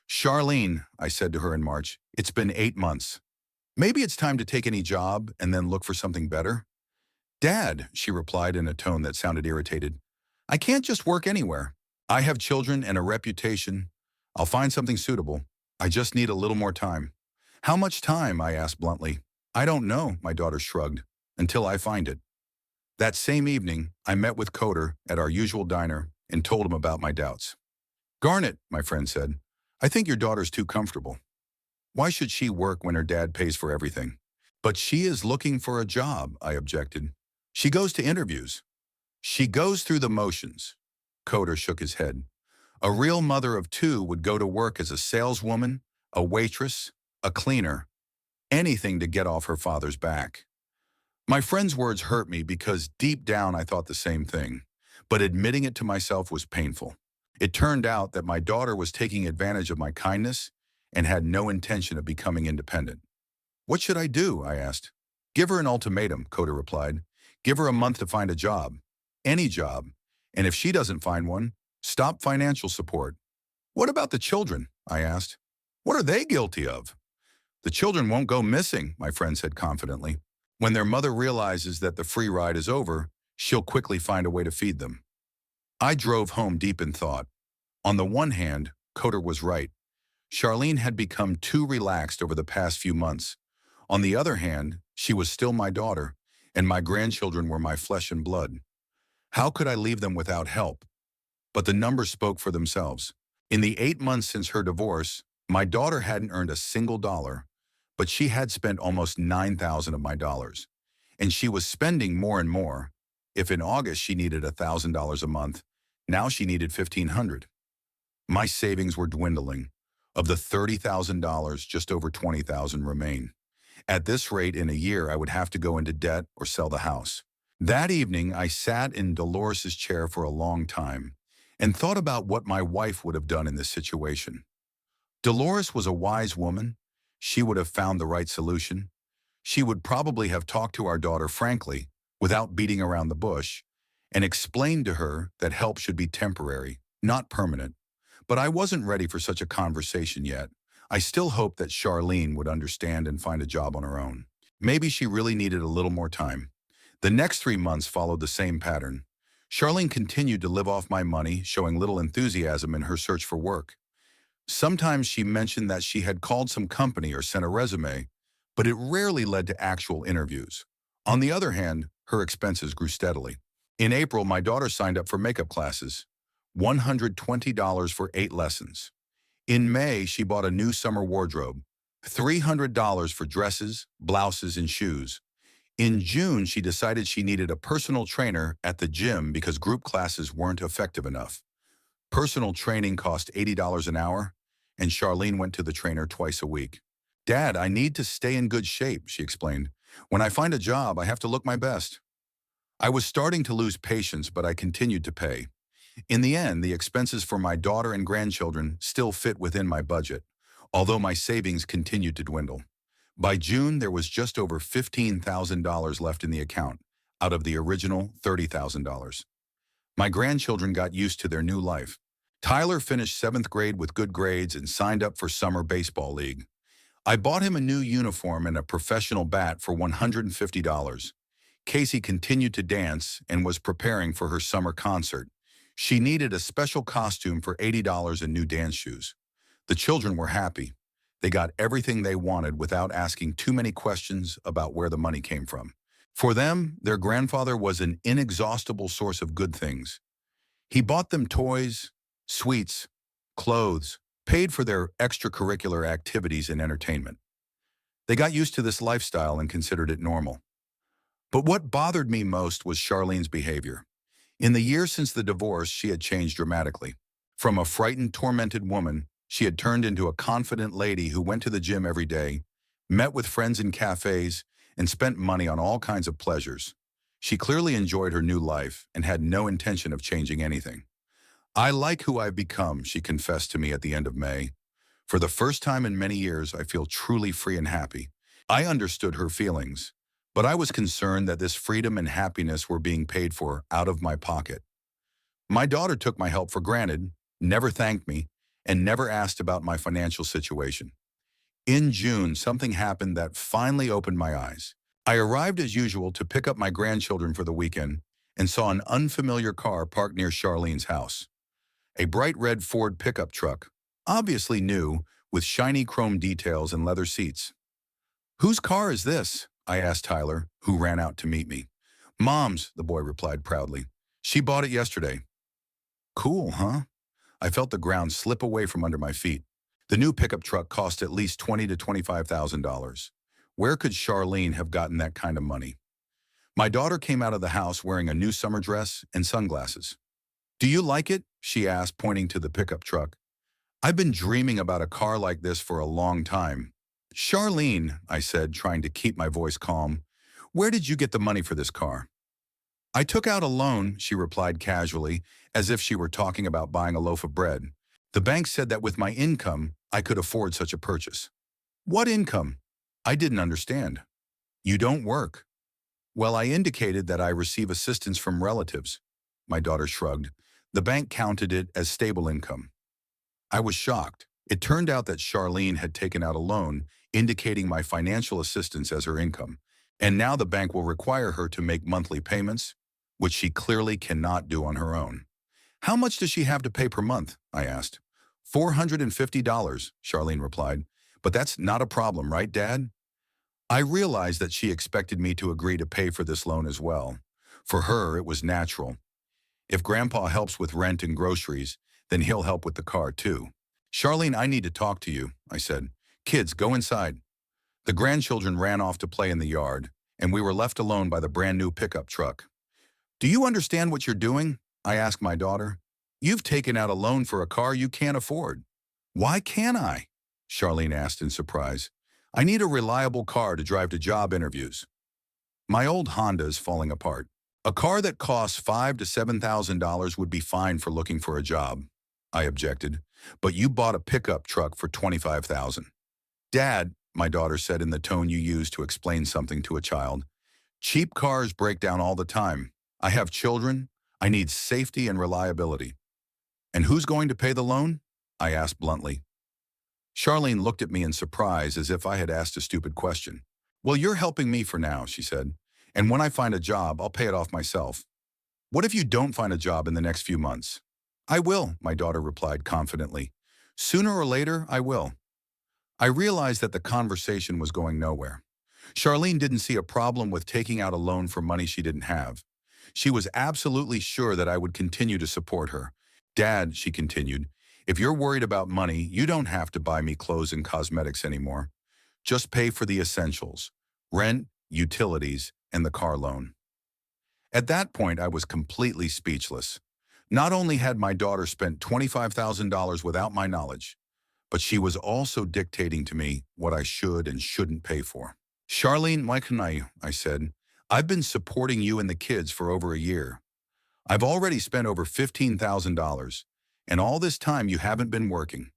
Charlene, I said to her in March, it's been 8 months. Maybe it's time to take any job and then look for something better. Dad, she replied in a tone that sounded irritated, I can't just work anywhere. I have children and a reputation. I'll find something suitable. I just need a little more time. How much time? I asked bluntly. I don't know, my daughter shrugged, until I find it. That same evening, I met with Coder at our usual diner and told him about my doubts. Garnet, my friend said, I think your daughter's too comfortable. Why should she work when her dad pays for everything? But she is looking for a job, I objected. She goes to interviews. She goes through the motions. Coder shook his head. A real mother of two would go to work as a saleswoman, a waitress, a cleaner, anything to get off her father's back. My friend's words hurt me because deep down I thought the same thing, but admitting it to myself was painful. It turned out that my daughter was taking advantage of my kindness and had no intention of becoming independent. What should I do? I asked. Give her an ultimatum, Coder replied. Give her a month to find a job, any job, and if she doesn't find one, stop financial support. What about the children? I asked. What are they guilty of? The children won't go missing, my friend said confidently. When their mother realizes that the free ride is over, she'll quickly find a way to feed them. I drove home deep in thought. On the one hand, Coder was right. Charlene had become too relaxed over the past few months. On the other hand, she was still my daughter, and my grandchildren were my flesh and blood. How could I leave them without help? But the numbers spoke for themselves. In the 8 months since her divorce, my daughter hadn't earned a single dollar, but she had spent almost $9,000 of my dollars. And she was spending more and more. If in August she needed $1,000 a month, now she needed $1,500. My savings were dwindling. Of the $30,000, just over $20,000 remain. At this rate, in a year, I would have to go into debt or sell the house. That evening, I sat in Dolores's chair for a long time and thought about what my wife would have done in this situation. Dolores was a wise woman. She would have found the right solution. She would probably have talked to our daughter frankly, without beating around the bush, and explained to her that help should be temporary, not permanent. But I wasn't ready for such a conversation yet. I still hoped that Charlene would understand and find a job on her own. Maybe she really needed a little more time. The next 3 months followed the same pattern. Charlene continued to live off my money, showing little enthusiasm in her search for work. Sometimes she mentioned that she had called some company or sent a resume, but it rarely led to actual interviews. On the other hand, her expenses grew steadily. In April, my daughter signed up for makeup classes, $120 for 8 lessons. In May, she bought a new summer wardrobe, $300 for dresses, blouses, and shoes. In June, she decided she needed a personal trainer at the gym because group classes weren't effective enough. Personal training cost $80 an hour, and Charlene went to the trainer twice a week. "Dad, I need to stay in good shape," she explained. "When I find a job, I have to look my best." I was starting to lose patience, but I continued to pay. In the end, the expenses for my daughter and grandchildren still fit within my budget, although my savings continued to dwindle. By June, there was just over $15,000 left in the account, out of the original $30,000. My grandchildren got used to their new life. Tyler finished 7th grade with good grades and signed up for summer baseball league. I bought him a new uniform and a professional bat for $150. Casey continued to dance and was preparing for her summer concert. She needed a special costume for $80 and new dance shoes. The children were happy. They got everything they wanted without asking too many questions about where the money came from. For them, their grandfather was an inexhaustible source of good things. He bought them toys, sweets, clothes, paid for their extracurricular activities and entertainment. They got used to this lifestyle and considered it normal. But what bothered me most was Charlene's behavior. In the years since the divorce, she had changed dramatically. From a frightened, tormented woman, she had turned into a confident lady who went to the gym every day, met with friends in cafes, and spent money on all kinds of pleasures. She clearly enjoyed her new life and had no intention of changing anything. "I like who I've become," she confessed to me at the end of May. "For the first time in many years, I feel truly free and happy." I understood her feelings, but I was concerned that this freedom and happiness were being paid for out of my pocket. My daughter took my help for granted, never thanked me, and never asked about my financial situation. In June, something happened that finally opened my eyes. I arrived as usual to pick up my grandchildren for the weekend and saw an unfamiliar car parked near Charlene's house. A bright red Ford pickup truck, obviously new, with shiny chrome details and leather seats. "Whose car is this?" I asked Tyler, who ran out to meet me. "Mom's," the boy replied proudly. "She bought it yesterday." "Cool, huh?" I felt the ground slip away from under my feet. The new pickup truck cost at least $20,000 to $25,000. Where could Charlene have gotten that kind of money? My daughter came out of the house wearing a new summer dress and sunglasses. "Do you like it?" she asked, pointing to the pickup truck. "I've been dreaming about a car like this for a long time." "Charlene," I said, trying to keep my voice calm, "where did you get the money for this car?" "I took out a loan," she replied casually, as if she were talking about buying a loaf of bread. "The bank said that with my income, I could afford such a purchase." "What income?" I didn't understand. "You don't work." "Well, I indicated that I receive assistance from relatives." My daughter shrugged. "The bank counted it as stable income." I was shocked. It turned out that Charlene had taken out a loan, indicating my financial assistance as her income. And now the bank will require her to make monthly payments, which she clearly cannot do on her own. "How much does she have to pay per month?" I asked. $450, Charlene replied. "But that's not a problem, right, Dad?" I realized that she expected me to agree to pay for this loan as well. For her, it was natural. If Grandpa helps with rent and groceries, then he'll help with the car too. "Charlene, I need to talk to you," I said. "Kids, go inside." The grandchildren ran off to play in the yard, and we were left alone by the brand new pickup truck. "Do you understand what you're doing?" I asked my daughter. "You've taken out a loan for a car you can't afford." "Why can't I?" Charlene asked in surprise. "I need a reliable car to drive to job interviews." "My old Honda is falling apart. A car that costs $5,000 to $7,000 would be fine for looking for a job," I objected. "But you bought a pickup truck for $25,000. "Dad," my daughter said in the tone you use to explain something to a child, "cheap cars break down all the time. I have children. I need safety and reliability." "And who's going to pay the loan?" I asked bluntly. Charlene looked at me in surprise as if I had asked a stupid question. "Well, you're helping me for now," she said. "And when I find a job, I'll pay it off myself." "What if you don't find a job in the next few months?" "I will," my daughter replied confidently. "Sooner or later, I will." I realized that the conversation was going nowhere. Charlene didn't see a problem with taking out a loan for money she didn't have. She was absolutely sure that I would continue to support her. Dad, she continued, if you're worried about money, you don't have to buy me clothes and cosmetics anymore. Just pay for the essentials, rent, utilities, and the car loan. At that point, I was completely speechless. Not only had my daughter spent $25,000 without my knowledge, but she was also dictating to me what I should and shouldn't pay for. Charlene, I said, I've been supporting you and the kids for over a year. I've already spent over $15,000, and all this time you haven't been working.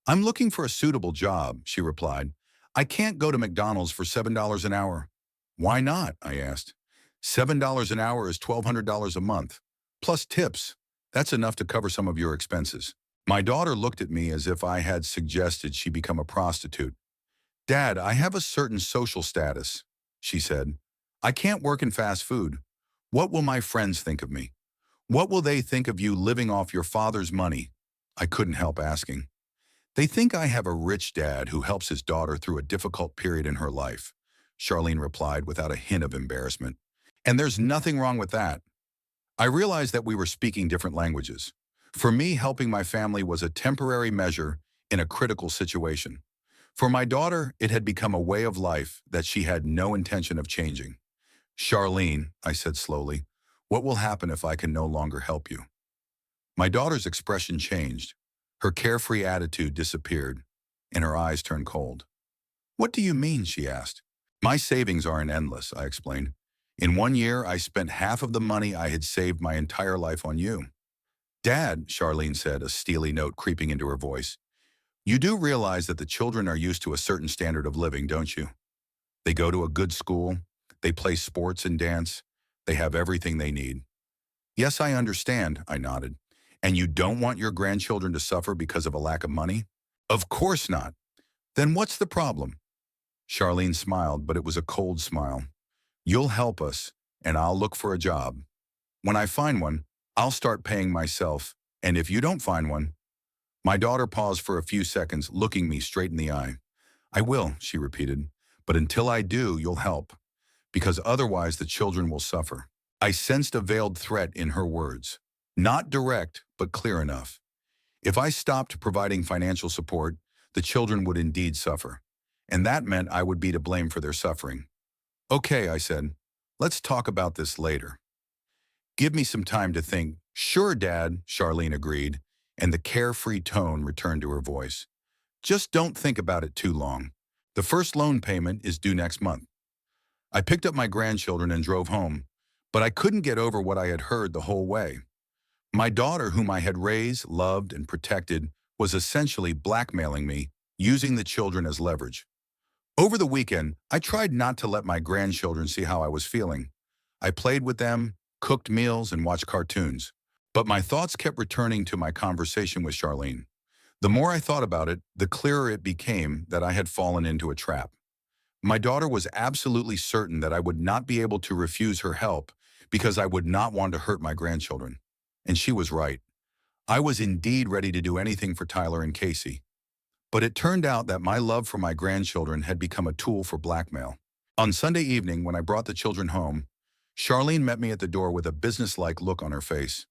I'm looking for a suitable job, she replied. I can't go to McDonald's for $7 an hour. Why not? I asked. $7 an hour is $1,200 a month, plus tips. That's enough to cover some of your expenses. My daughter looked at me as if I had suggested she become a prostitute. Dad, I have a certain social status, she said. I can't work in fast food. What will my friends think of me? What will they think of you living off your father's money? I couldn't help asking. They think I have a rich dad who helps his daughter through a difficult period in her life, Charlene replied without a hint of embarrassment. And there's nothing wrong with that. I realized that we were speaking different languages. For me, helping my family was a temporary measure in a critical situation. For my daughter, it had become a way of life that she had no intention of changing. Charlene, I said slowly, what will happen if I can no longer help you? My daughter's expression changed. Her carefree attitude disappeared, and her eyes turned cold. What do you mean? She asked. My savings aren't endless, I explained. In 1 year, I spent half of the money I had saved my entire life on you. Dad, Charlene said, a steely note creeping into her voice, you do realize that the children are used to a certain standard of living, don't you? They go to a good school, they play sports and dance, they have everything they need. Yes, I understand, I nodded. And you don't want your grandchildren to suffer because of a lack of money? Of course not. Then what's the problem? Charlene smiled, but it was a cold smile. You'll help us, and I'll look for a job. When I find one, I'll start paying myself, and if you don't find one. My daughter paused for a few seconds, looking me straight in the eye. I will, she repeated, but until I do, you'll help, because otherwise the children will suffer. I sensed a veiled threat in her words. Not direct, but clear enough. If I stopped providing financial support, the children would indeed suffer, and that meant I would be to blame for their suffering. Okay, I said, let's talk about this later. Give me some time to think. Sure, Dad, Charlene agreed, and the carefree tone returned to her voice. Just don't think about it too long. The first loan payment is due next month. I picked up my grandchildren and drove home, but I couldn't get over what I had heard the whole way. My daughter, whom I had raised, loved, and protected, was essentially blackmailing me, using the children as leverage. Over the weekend, I tried not to let my grandchildren see how I was feeling. I played with them, cooked meals, and watched cartoons. But my thoughts kept returning to my conversation with Charlene. The more I thought about it, the clearer it became that I had fallen into a trap. My daughter was absolutely certain that I would not be able to refuse her help because I would not want to hurt my grandchildren. And she was right. I was indeed ready to do anything for Tyler and Casey. But it turned out that my love for my grandchildren had become a tool for blackmail. On Sunday evening, when I brought the children home, Charlene met me at the door with a businesslike look on her face.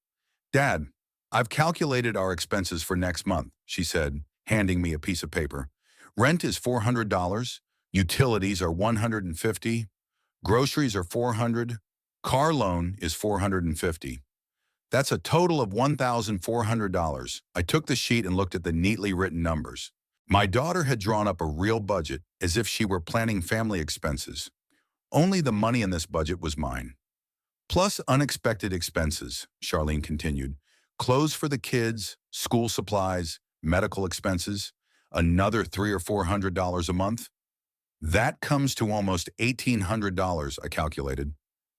Dad, I've calculated our expenses for next month, she said, handing me a piece of paper. Rent is $400, utilities are $150, groceries are $400, car loan is $450. That's a total of $1,400. I took the sheet and looked at the neatly written numbers. My daughter had drawn up a real budget as if she were planning family expenses. Only the money in this budget was mine. Plus unexpected expenses, Charlene continued. Clothes for the kids, school supplies, medical expenses, another $300 or $400 a month. That comes to almost $1,800, I calculated.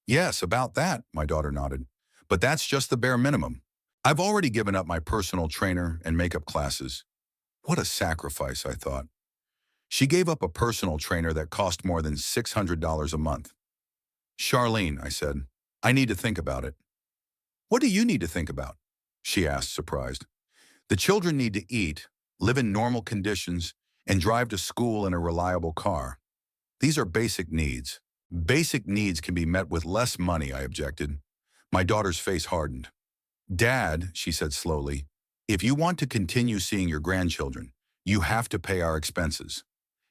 Yes, about that, my daughter nodded. But that's just the bare minimum. I've already given up my personal trainer and makeup classes. What a sacrifice, I thought. She gave up a personal trainer that cost more than $600 a month. Charlene, I said, I need to think about it. What do you need to think about? She asked, surprised. The children need to eat, live in normal conditions, and drive to school in a reliable car. These are basic needs. Basic needs can be met with less money, I objected. My daughter's face hardened. Dad, she said slowly, if you want to continue seeing your grandchildren, you have to pay our expenses,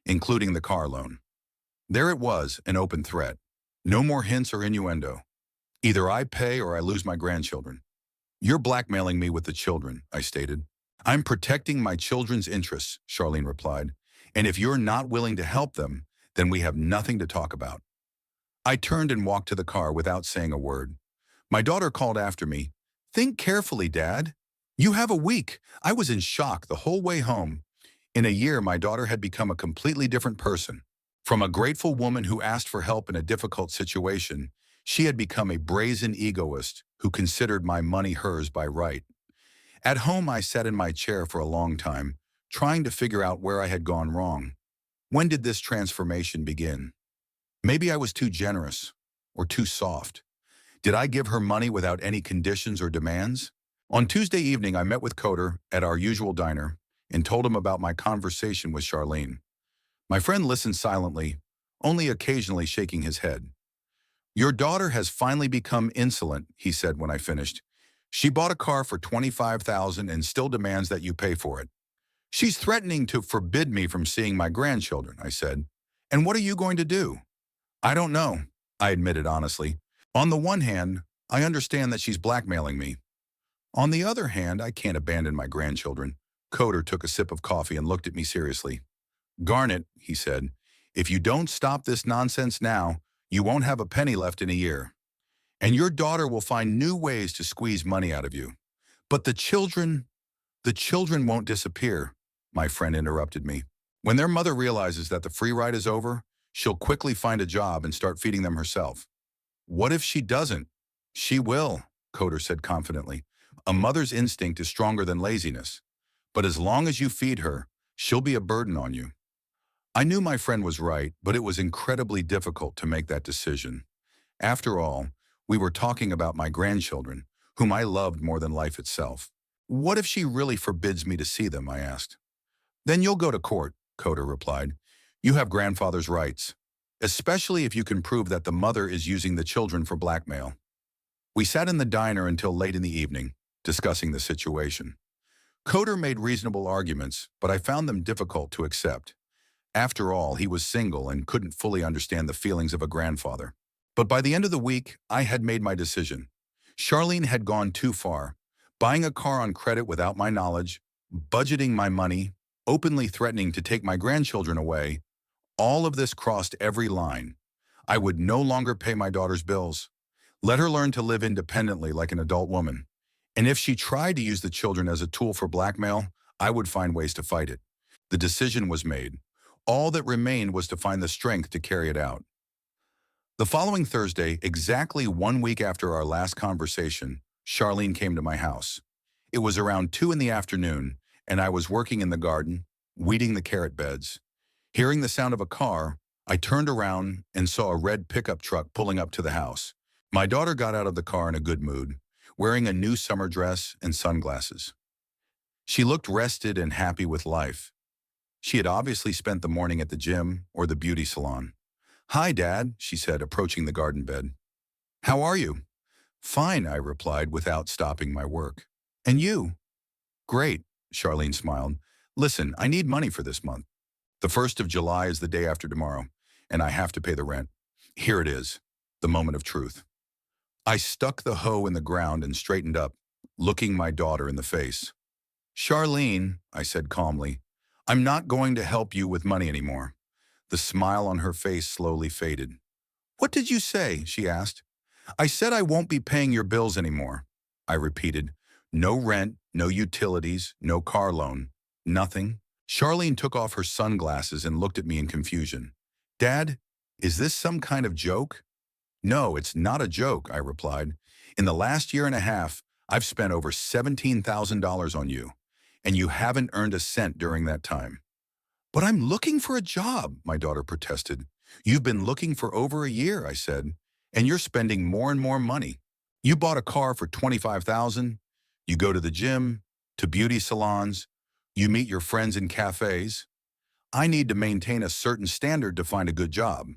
including the car loan. There it was, an open threat. No more hints or innuendo. Either I pay or I lose my grandchildren. You're blackmailing me with the children, I stated. I'm protecting my children's interests, Charlene replied. And if you're not willing to help them, then we have nothing to talk about. I turned and walked to the car without saying a word. My daughter called after me. Think carefully, Dad. You have a week. I was in shock the whole way home. In a year, my daughter had become a completely different person. From a grateful woman who asked for help in a difficult situation, she had become a brazen egoist who considered my money hers by right. At home, I sat in my chair for a long time, trying to figure out where I had gone wrong. When did this transformation begin? Maybe I was too generous or too soft. Did I give her money without any conditions or demands? On Tuesday evening, I met with Coder at our usual diner and told him about my conversation with Charlene. My friend listened silently, only occasionally shaking his head. Your daughter has finally become insolent, he said when I finished. She bought a car for $25,000 and still demands that you pay for it. She's threatening to forbid me from seeing my grandchildren, I said. And what are you going to do? I don't know, I admitted honestly. On the one hand, I understand that she's blackmailing me. On the other hand, I can't abandon my grandchildren. Coder took a sip of coffee and looked at me seriously. Garnet, he said, if you don't stop this nonsense now, you won't have a penny left in a year. And your daughter will find new ways to squeeze money out of you. But the children won't disappear, my friend interrupted me. When their mother realizes that the free ride is over, she'll quickly find a job and start feeding them herself. What if she doesn't? She will, Coder said confidently. A mother's instinct is stronger than laziness. But as long as you feed her, she'll be a burden on you. I knew my friend was right, but it was incredibly difficult to make that decision. After all, we were talking about my grandchildren, whom I loved more than life itself. What if she really forbids me to see them, I asked. Then you'll go to court, Coder replied. You have grandfather's rights, especially if you can prove that the mother is using the children for blackmail. We sat in the diner until late in the evening, discussing the situation. Coder made reasonable arguments, but I found them difficult to accept. After all, he was single and couldn't fully understand the feelings of a grandfather. But by the end of the week, I had made my decision. Charlene had gone too far, buying a car on credit without my knowledge, budgeting my money, openly threatening to take my grandchildren away. All of this crossed every line. I would no longer pay my daughter's bills. Let her learn to live independently like an adult woman. And if she tried to use the children as a tool for blackmail, I would find ways to fight it. The decision was made. All that remained was to find the strength to carry it out. The following Thursday, exactly 1 week after our last conversation, Charlene came to my house. It was around 2 in the afternoon, and I was working in the garden, weeding the carrot beds. Hearing the sound of a car, I turned around and saw a red pickup truck pulling up to the house. My daughter got out of the car in a good mood, wearing a new summer dress and sunglasses. She looked rested and happy with life. She had obviously spent the morning at the gym or the beauty salon. Hi, Dad, she said, approaching the garden bed. How are you? Fine, I replied without stopping my work. And you? Great, Charlene smiled. Listen, I need money for this month. The 1st of July is the day after tomorrow, and I have to pay the rent. Here it is, the moment of truth. I stuck the hoe in the ground and straightened up, looking my daughter in the face. Charlene, I said calmly, I'm not going to help you with money anymore. The smile on her face slowly faded. What did you say? She asked. I said I won't be paying your bills anymore. I repeated. No rent, no utilities, no car loan, nothing. Charlene took off her sunglasses and looked at me in confusion. Dad, is this some kind of joke? No, it's not a joke, I replied. In the last year and a half, I've spent over $17,000 on you, and you haven't earned a cent during that time. But I'm looking for a job, my daughter protested. You've been looking for over a year, I said, and you're spending more and more money. You bought a car for $25,000. You go to the gym, to beauty salons. You meet your friends in cafes. I need to maintain a certain standard to find a good job.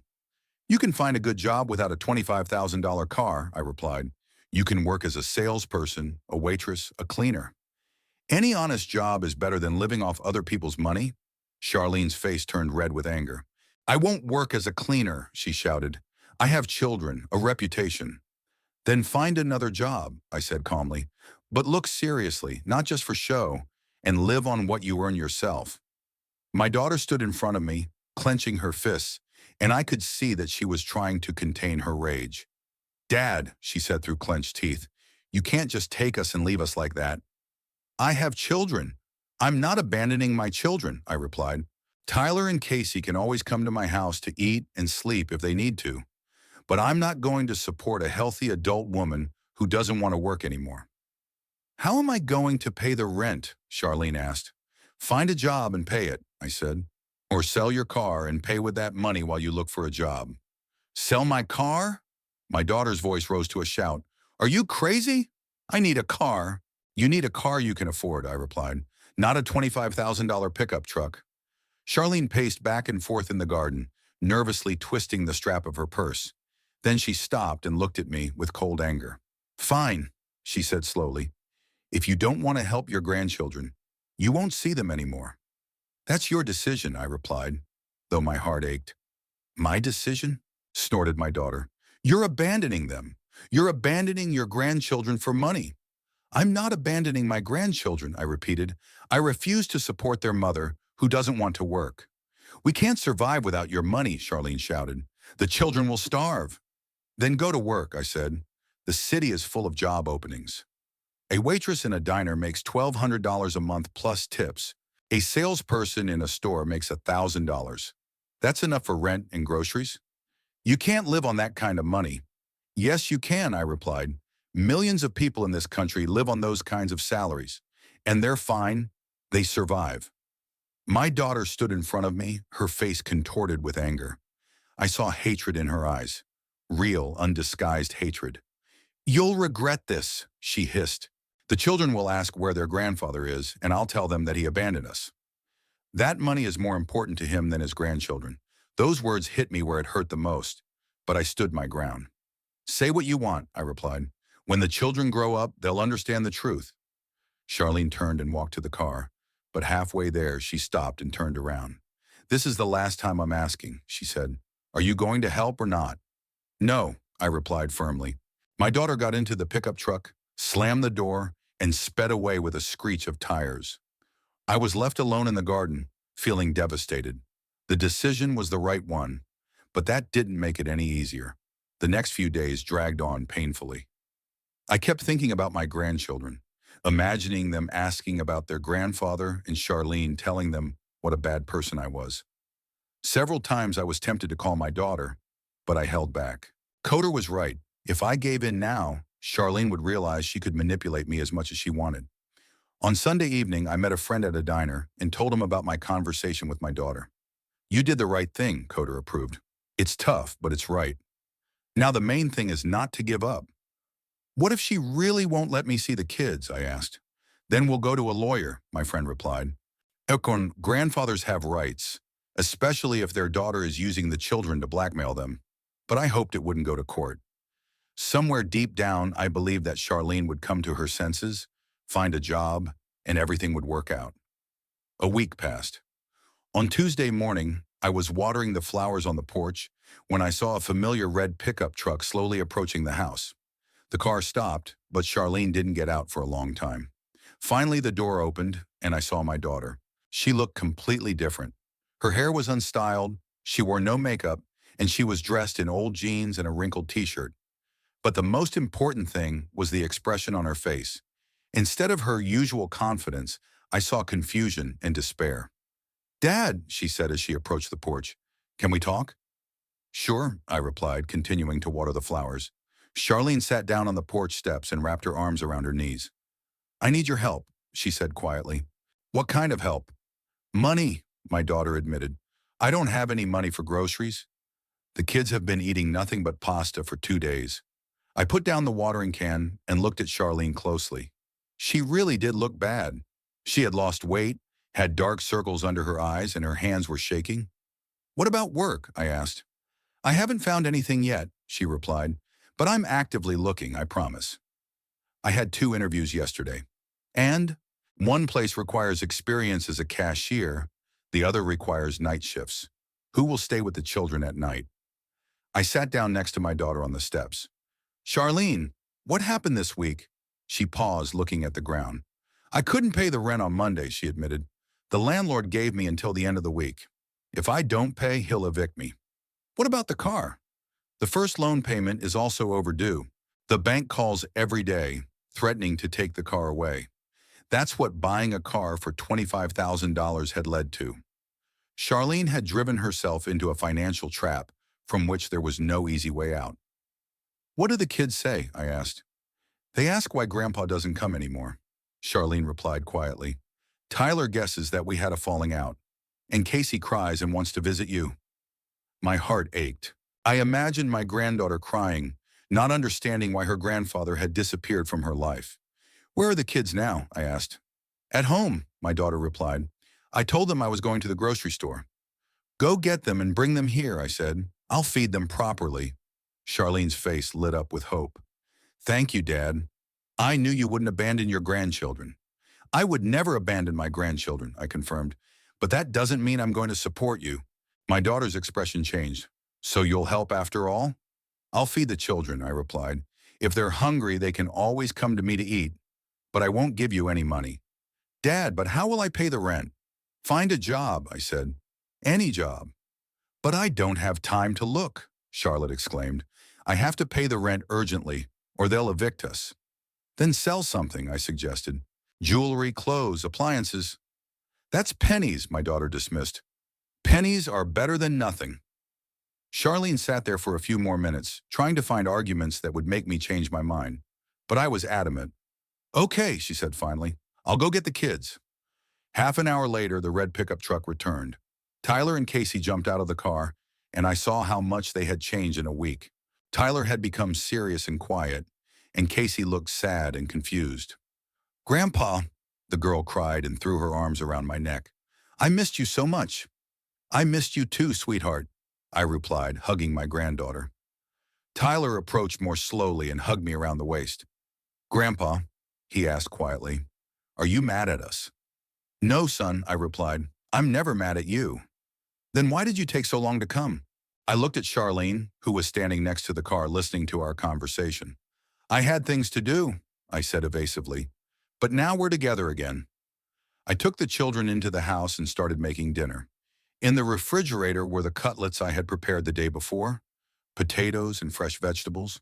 You can find a good job without a $25,000 car, I replied. You can work as a salesperson, a waitress, a cleaner. Any honest job is better than living off other people's money. Charlene's face turned red with anger. I won't work as a cleaner, she shouted. I have children, a reputation. Then find another job, I said calmly. But look seriously, not just for show, and live on what you earn yourself. My daughter stood in front of me, clenching her fists, and I could see that she was trying to contain her rage. Dad, she said through clenched teeth, you can't just take us and leave us like that. I have children. I'm not abandoning my children, I replied. Tyler and Casey can always come to my house to eat and sleep if they need to, but I'm not going to support a healthy adult woman who doesn't want to work anymore. How am I going to pay the rent? Charlene asked. Find a job and pay it, I said. Or sell your car and pay with that money while you look for a job. Sell my car? My daughter's voice rose to a shout. Are you crazy? I need a car. You need a car you can afford, I replied, not a $25,000 pickup truck. Charlene paced back and forth in the garden, nervously twisting the strap of her purse. Then she stopped and looked at me with cold anger. Fine, she said slowly. If you don't want to help your grandchildren, you won't see them anymore. That's your decision, I replied, though my heart ached. My decision? Snorted my daughter. You're abandoning them. You're abandoning your grandchildren for money. I'm not abandoning my grandchildren, I repeated. I refuse to support their mother, who doesn't want to work. We can't survive without your money, Charlene shouted. The children will starve. Then go to work, I said. The city is full of job openings. A waitress in a diner makes $1,200 a month plus tips. A salesperson in a store makes $1,000. That's enough for rent and groceries. You can't live on that kind of money. Yes, you can, I replied. Millions of people in this country live on those kinds of salaries, and they're fine. They survive. My daughter stood in front of me, her face contorted with anger. I saw hatred in her eyes, real, undisguised hatred. You'll regret this, she hissed. The children will ask where their grandfather is, and I'll tell them that he abandoned us. That money is more important to him than his grandchildren. Those words hit me where it hurt the most, but I stood my ground. Say what you want, I replied. When the children grow up, they'll understand the truth. Charlene turned and walked to the car, but halfway there, she stopped and turned around. This is the last time I'm asking, she said. Are you going to help or not? No, I replied firmly. My daughter got into the pickup truck, slammed the door, and sped away with a screech of tires. I was left alone in the garden, feeling devastated. The decision was the right one, but that didn't make it any easier. The next few days dragged on painfully. I kept thinking about my grandchildren, imagining them asking about their grandfather and Charlene telling them what a bad person I was. Several times I was tempted to call my daughter, but I held back. Coder was right. If I gave in now, Charlene would realize she could manipulate me as much as she wanted. On Sunday evening, I met a friend at a diner and told him about my conversation with my daughter. You did the right thing, Coder approved. It's tough, but it's right. Now the main thing is not to give up. What if she really won't let me see the kids, I asked. Then we'll go to a lawyer, my friend replied. Ekon, grandfathers have rights, especially if their daughter is using the children to blackmail them. But I hoped it wouldn't go to court. Somewhere deep down, I believed that Charlene would come to her senses, find a job, and everything would work out. A week passed. On Tuesday morning, I was watering the flowers on the porch when I saw a familiar red pickup truck slowly approaching the house. The car stopped, but Charlene didn't get out for a long time. Finally, the door opened, and I saw my daughter. She looked completely different. Her hair was unstyled, she wore no makeup, and she was dressed in old jeans and a wrinkled t-shirt. But the most important thing was the expression on her face. Instead of her usual confidence, I saw confusion and despair. Dad, she said as she approached the porch, can we talk? Sure, I replied, continuing to water the flowers. Charlene sat down on the porch steps and wrapped her arms around her knees. I need your help, she said quietly. What kind of help? Money, my daughter admitted. I don't have any money for groceries. The kids have been eating nothing but pasta for 2 days. I put down the watering can and looked at Charlene closely. She really did look bad. She had lost weight, had dark circles under her eyes and her hands were shaking. "What about work?" I asked. "I haven't found anything yet," she replied, "but I'm actively looking, I promise. I had 2 interviews yesterday. And one place requires experience as a cashier, the other requires night shifts. Who will stay with the children at night?" I sat down next to my daughter on the steps. "Charlene, what happened this week?" She paused, looking at the ground. "I couldn't pay the rent on Monday," she admitted. "The landlord gave me until the end of the week. If I don't pay, he'll evict me." "What about the car?" "The first loan payment is also overdue. The bank calls every day, threatening to take the car away. That's what buying a car for $25,000 had led to." Charlene had driven herself into a financial trap from which there was no easy way out. "What do the kids say?" I asked. "They ask why Grandpa doesn't come anymore," Charlene replied quietly. "Tyler guesses that we had a falling out, and Casey cries and wants to visit you." My heart ached. I imagined my granddaughter crying, not understanding why her grandfather had disappeared from her life. "Where are the kids now?" I asked. "At home," my daughter replied. "I told them I was going to the grocery store." "Go get them and bring them here," I said. "I'll feed them properly." Charlene's face lit up with hope. "Thank you, Dad. I knew you wouldn't abandon your grandchildren." "I would never abandon my grandchildren," I confirmed. "But that doesn't mean I'm going to support you." My daughter's expression changed. "So you'll help after all?" "I'll feed the children," I replied. "If they're hungry, they can always come to me to eat. But I won't give you any money." "Dad, but how will I pay the rent?" "Find a job," I said. "Any job." "But I don't have time to look," Charlotte exclaimed. "I have to pay the rent urgently, or they'll evict us." "Then sell something," I suggested. "Jewelry, clothes, appliances." "That's pennies," my daughter dismissed. "Pennies are better than nothing." Charlene sat there for a few more minutes, trying to find arguments that would make me change my mind. But I was adamant. "Okay," she said finally. "I'll go get the kids." Half an hour later, the red pickup truck returned. Tyler and Casey jumped out of the car, and I saw how much they had changed in a week. Tyler had become serious and quiet, and Casey looked sad and confused. "Grandpa," the girl cried and threw her arms around my neck. "I missed you so much." "I missed you too, sweetheart," I replied, hugging my granddaughter. Tyler approached more slowly and hugged me around the waist. "Grandpa," he asked quietly, "are you mad at us?" "No, son," I replied. "I'm never mad at you." "Then why did you take so long to come?" I looked at Charlene, who was standing next to the car listening to our conversation. "I had things to do," I said evasively. "But now we're together again." I took the children into the house and started making dinner. In the refrigerator were the cutlets I had prepared the day before, potatoes and fresh vegetables.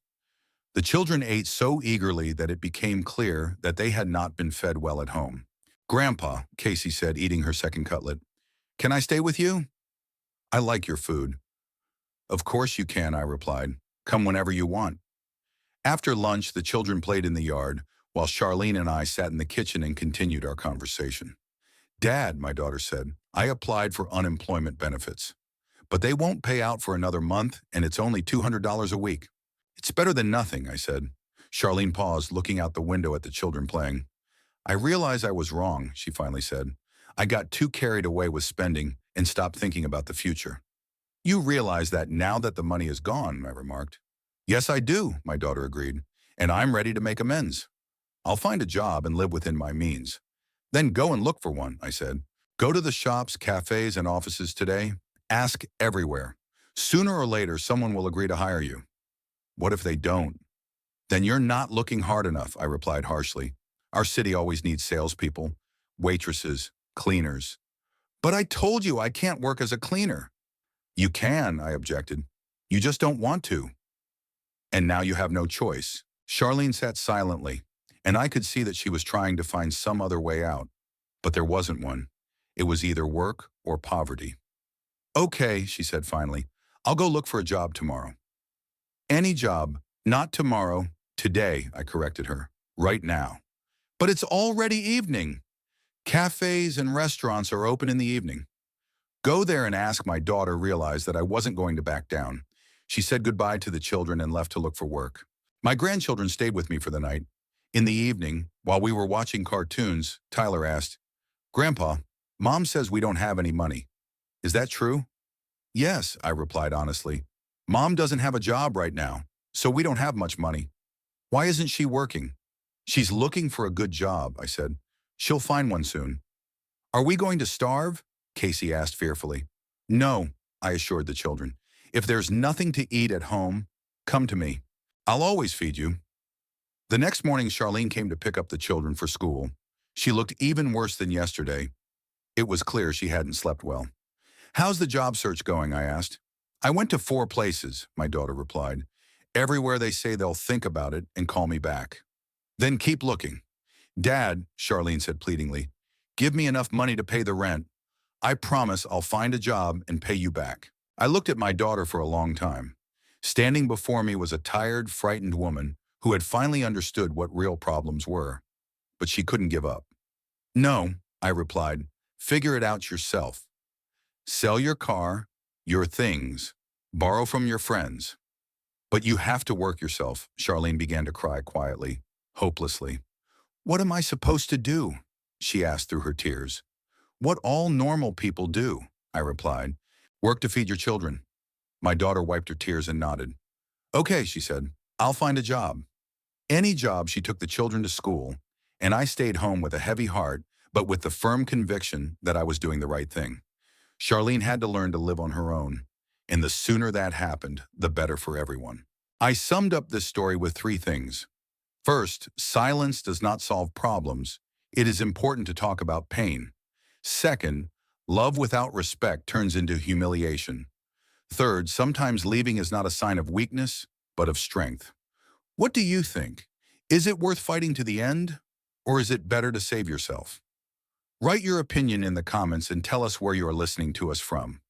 The children ate so eagerly that it became clear that they had not been fed well at home. "Grandpa," Casey said, eating her second cutlet, "can I stay with you? I like your food." "Of course you can," I replied. "Come whenever you want." After lunch, the children played in the yard, while Charlene and I sat in the kitchen and continued our conversation. "Dad," my daughter said, "I applied for unemployment benefits. But they won't pay out for another month, and it's only $200 a week." "It's better than nothing," I said. Charlene paused, looking out the window at the children playing. "I realize I was wrong," she finally said. "I got too carried away with spending and stopped thinking about the future." "You realize that now that the money is gone," I remarked. "Yes, I do," my daughter agreed. "And I'm ready to make amends. I'll find a job and live within my means." "Then go and look for one," I said. "Go to the shops, cafes, and offices today. Ask everywhere. Sooner or later, someone will agree to hire you." "What if they don't?" "Then you're not looking hard enough," I replied harshly. "Our city always needs salespeople, waitresses, cleaners." "But I told you I can't work as a cleaner." "You can," I objected. "You just don't want to." "And now you have no choice." Charlene sat silently, and I could see that she was trying to find some other way out. But there wasn't one. It was either work or poverty. "Okay," she said finally. "I'll go look for a job tomorrow." "Any job. Not tomorrow. Today," I corrected her. "Right now." "But it's already evening." "Cafes and restaurants are open in the evening." "Go there and ask." My daughter realized that I wasn't going to back down. She said goodbye to the children and left to look for work. My grandchildren stayed with me for the night. In the evening, while we were watching cartoons, Tyler asked, "Grandpa, Mom says we don't have any money. Is that true? Yes, I replied honestly. Mom doesn't have a job right now, so we don't have much money. Why isn't she working? She's looking for a good job, I said. She'll find one soon. Are we going to starve? Casey asked fearfully. No, I assured the children. If there's nothing to eat at home, come to me. I'll always feed you. The next morning, Charlene came to pick up the children for school. She looked even worse than yesterday. It was clear she hadn't slept well. How's the job search going? I asked. I went to 4 places, my daughter replied. Everywhere they say they'll think about it and call me back. Then keep looking. Dad, Charlene said pleadingly, give me enough money to pay the rent. I promise I'll find a job and pay you back. I looked at my daughter for a long time. Standing before me was a tired, frightened woman who had finally understood what real problems were. But she couldn't give up. No, I replied, figure it out yourself. Sell your car, your things, borrow from your friends. But you have to work yourself, Charlene began to cry quietly, hopelessly. What am I supposed to do? She asked through her tears. What all normal people do, I replied. Work to feed your children. My daughter wiped her tears and nodded. Okay, she said, I'll find a job. Any job. She took the children to school, and I stayed home with a heavy heart, but with the firm conviction that I was doing the right thing. Charlene had to learn to live on her own, and the sooner that happened, the better for everyone. I summed up this story with 3 things. First, silence does not solve problems. It is important to talk about pain. Second, love without respect turns into humiliation. Third, sometimes leaving is not a sign of weakness, but of strength. What do you think? Is it worth fighting to the end, or is it better to save yourself? Write your opinion in the comments and tell us where you are listening to us from.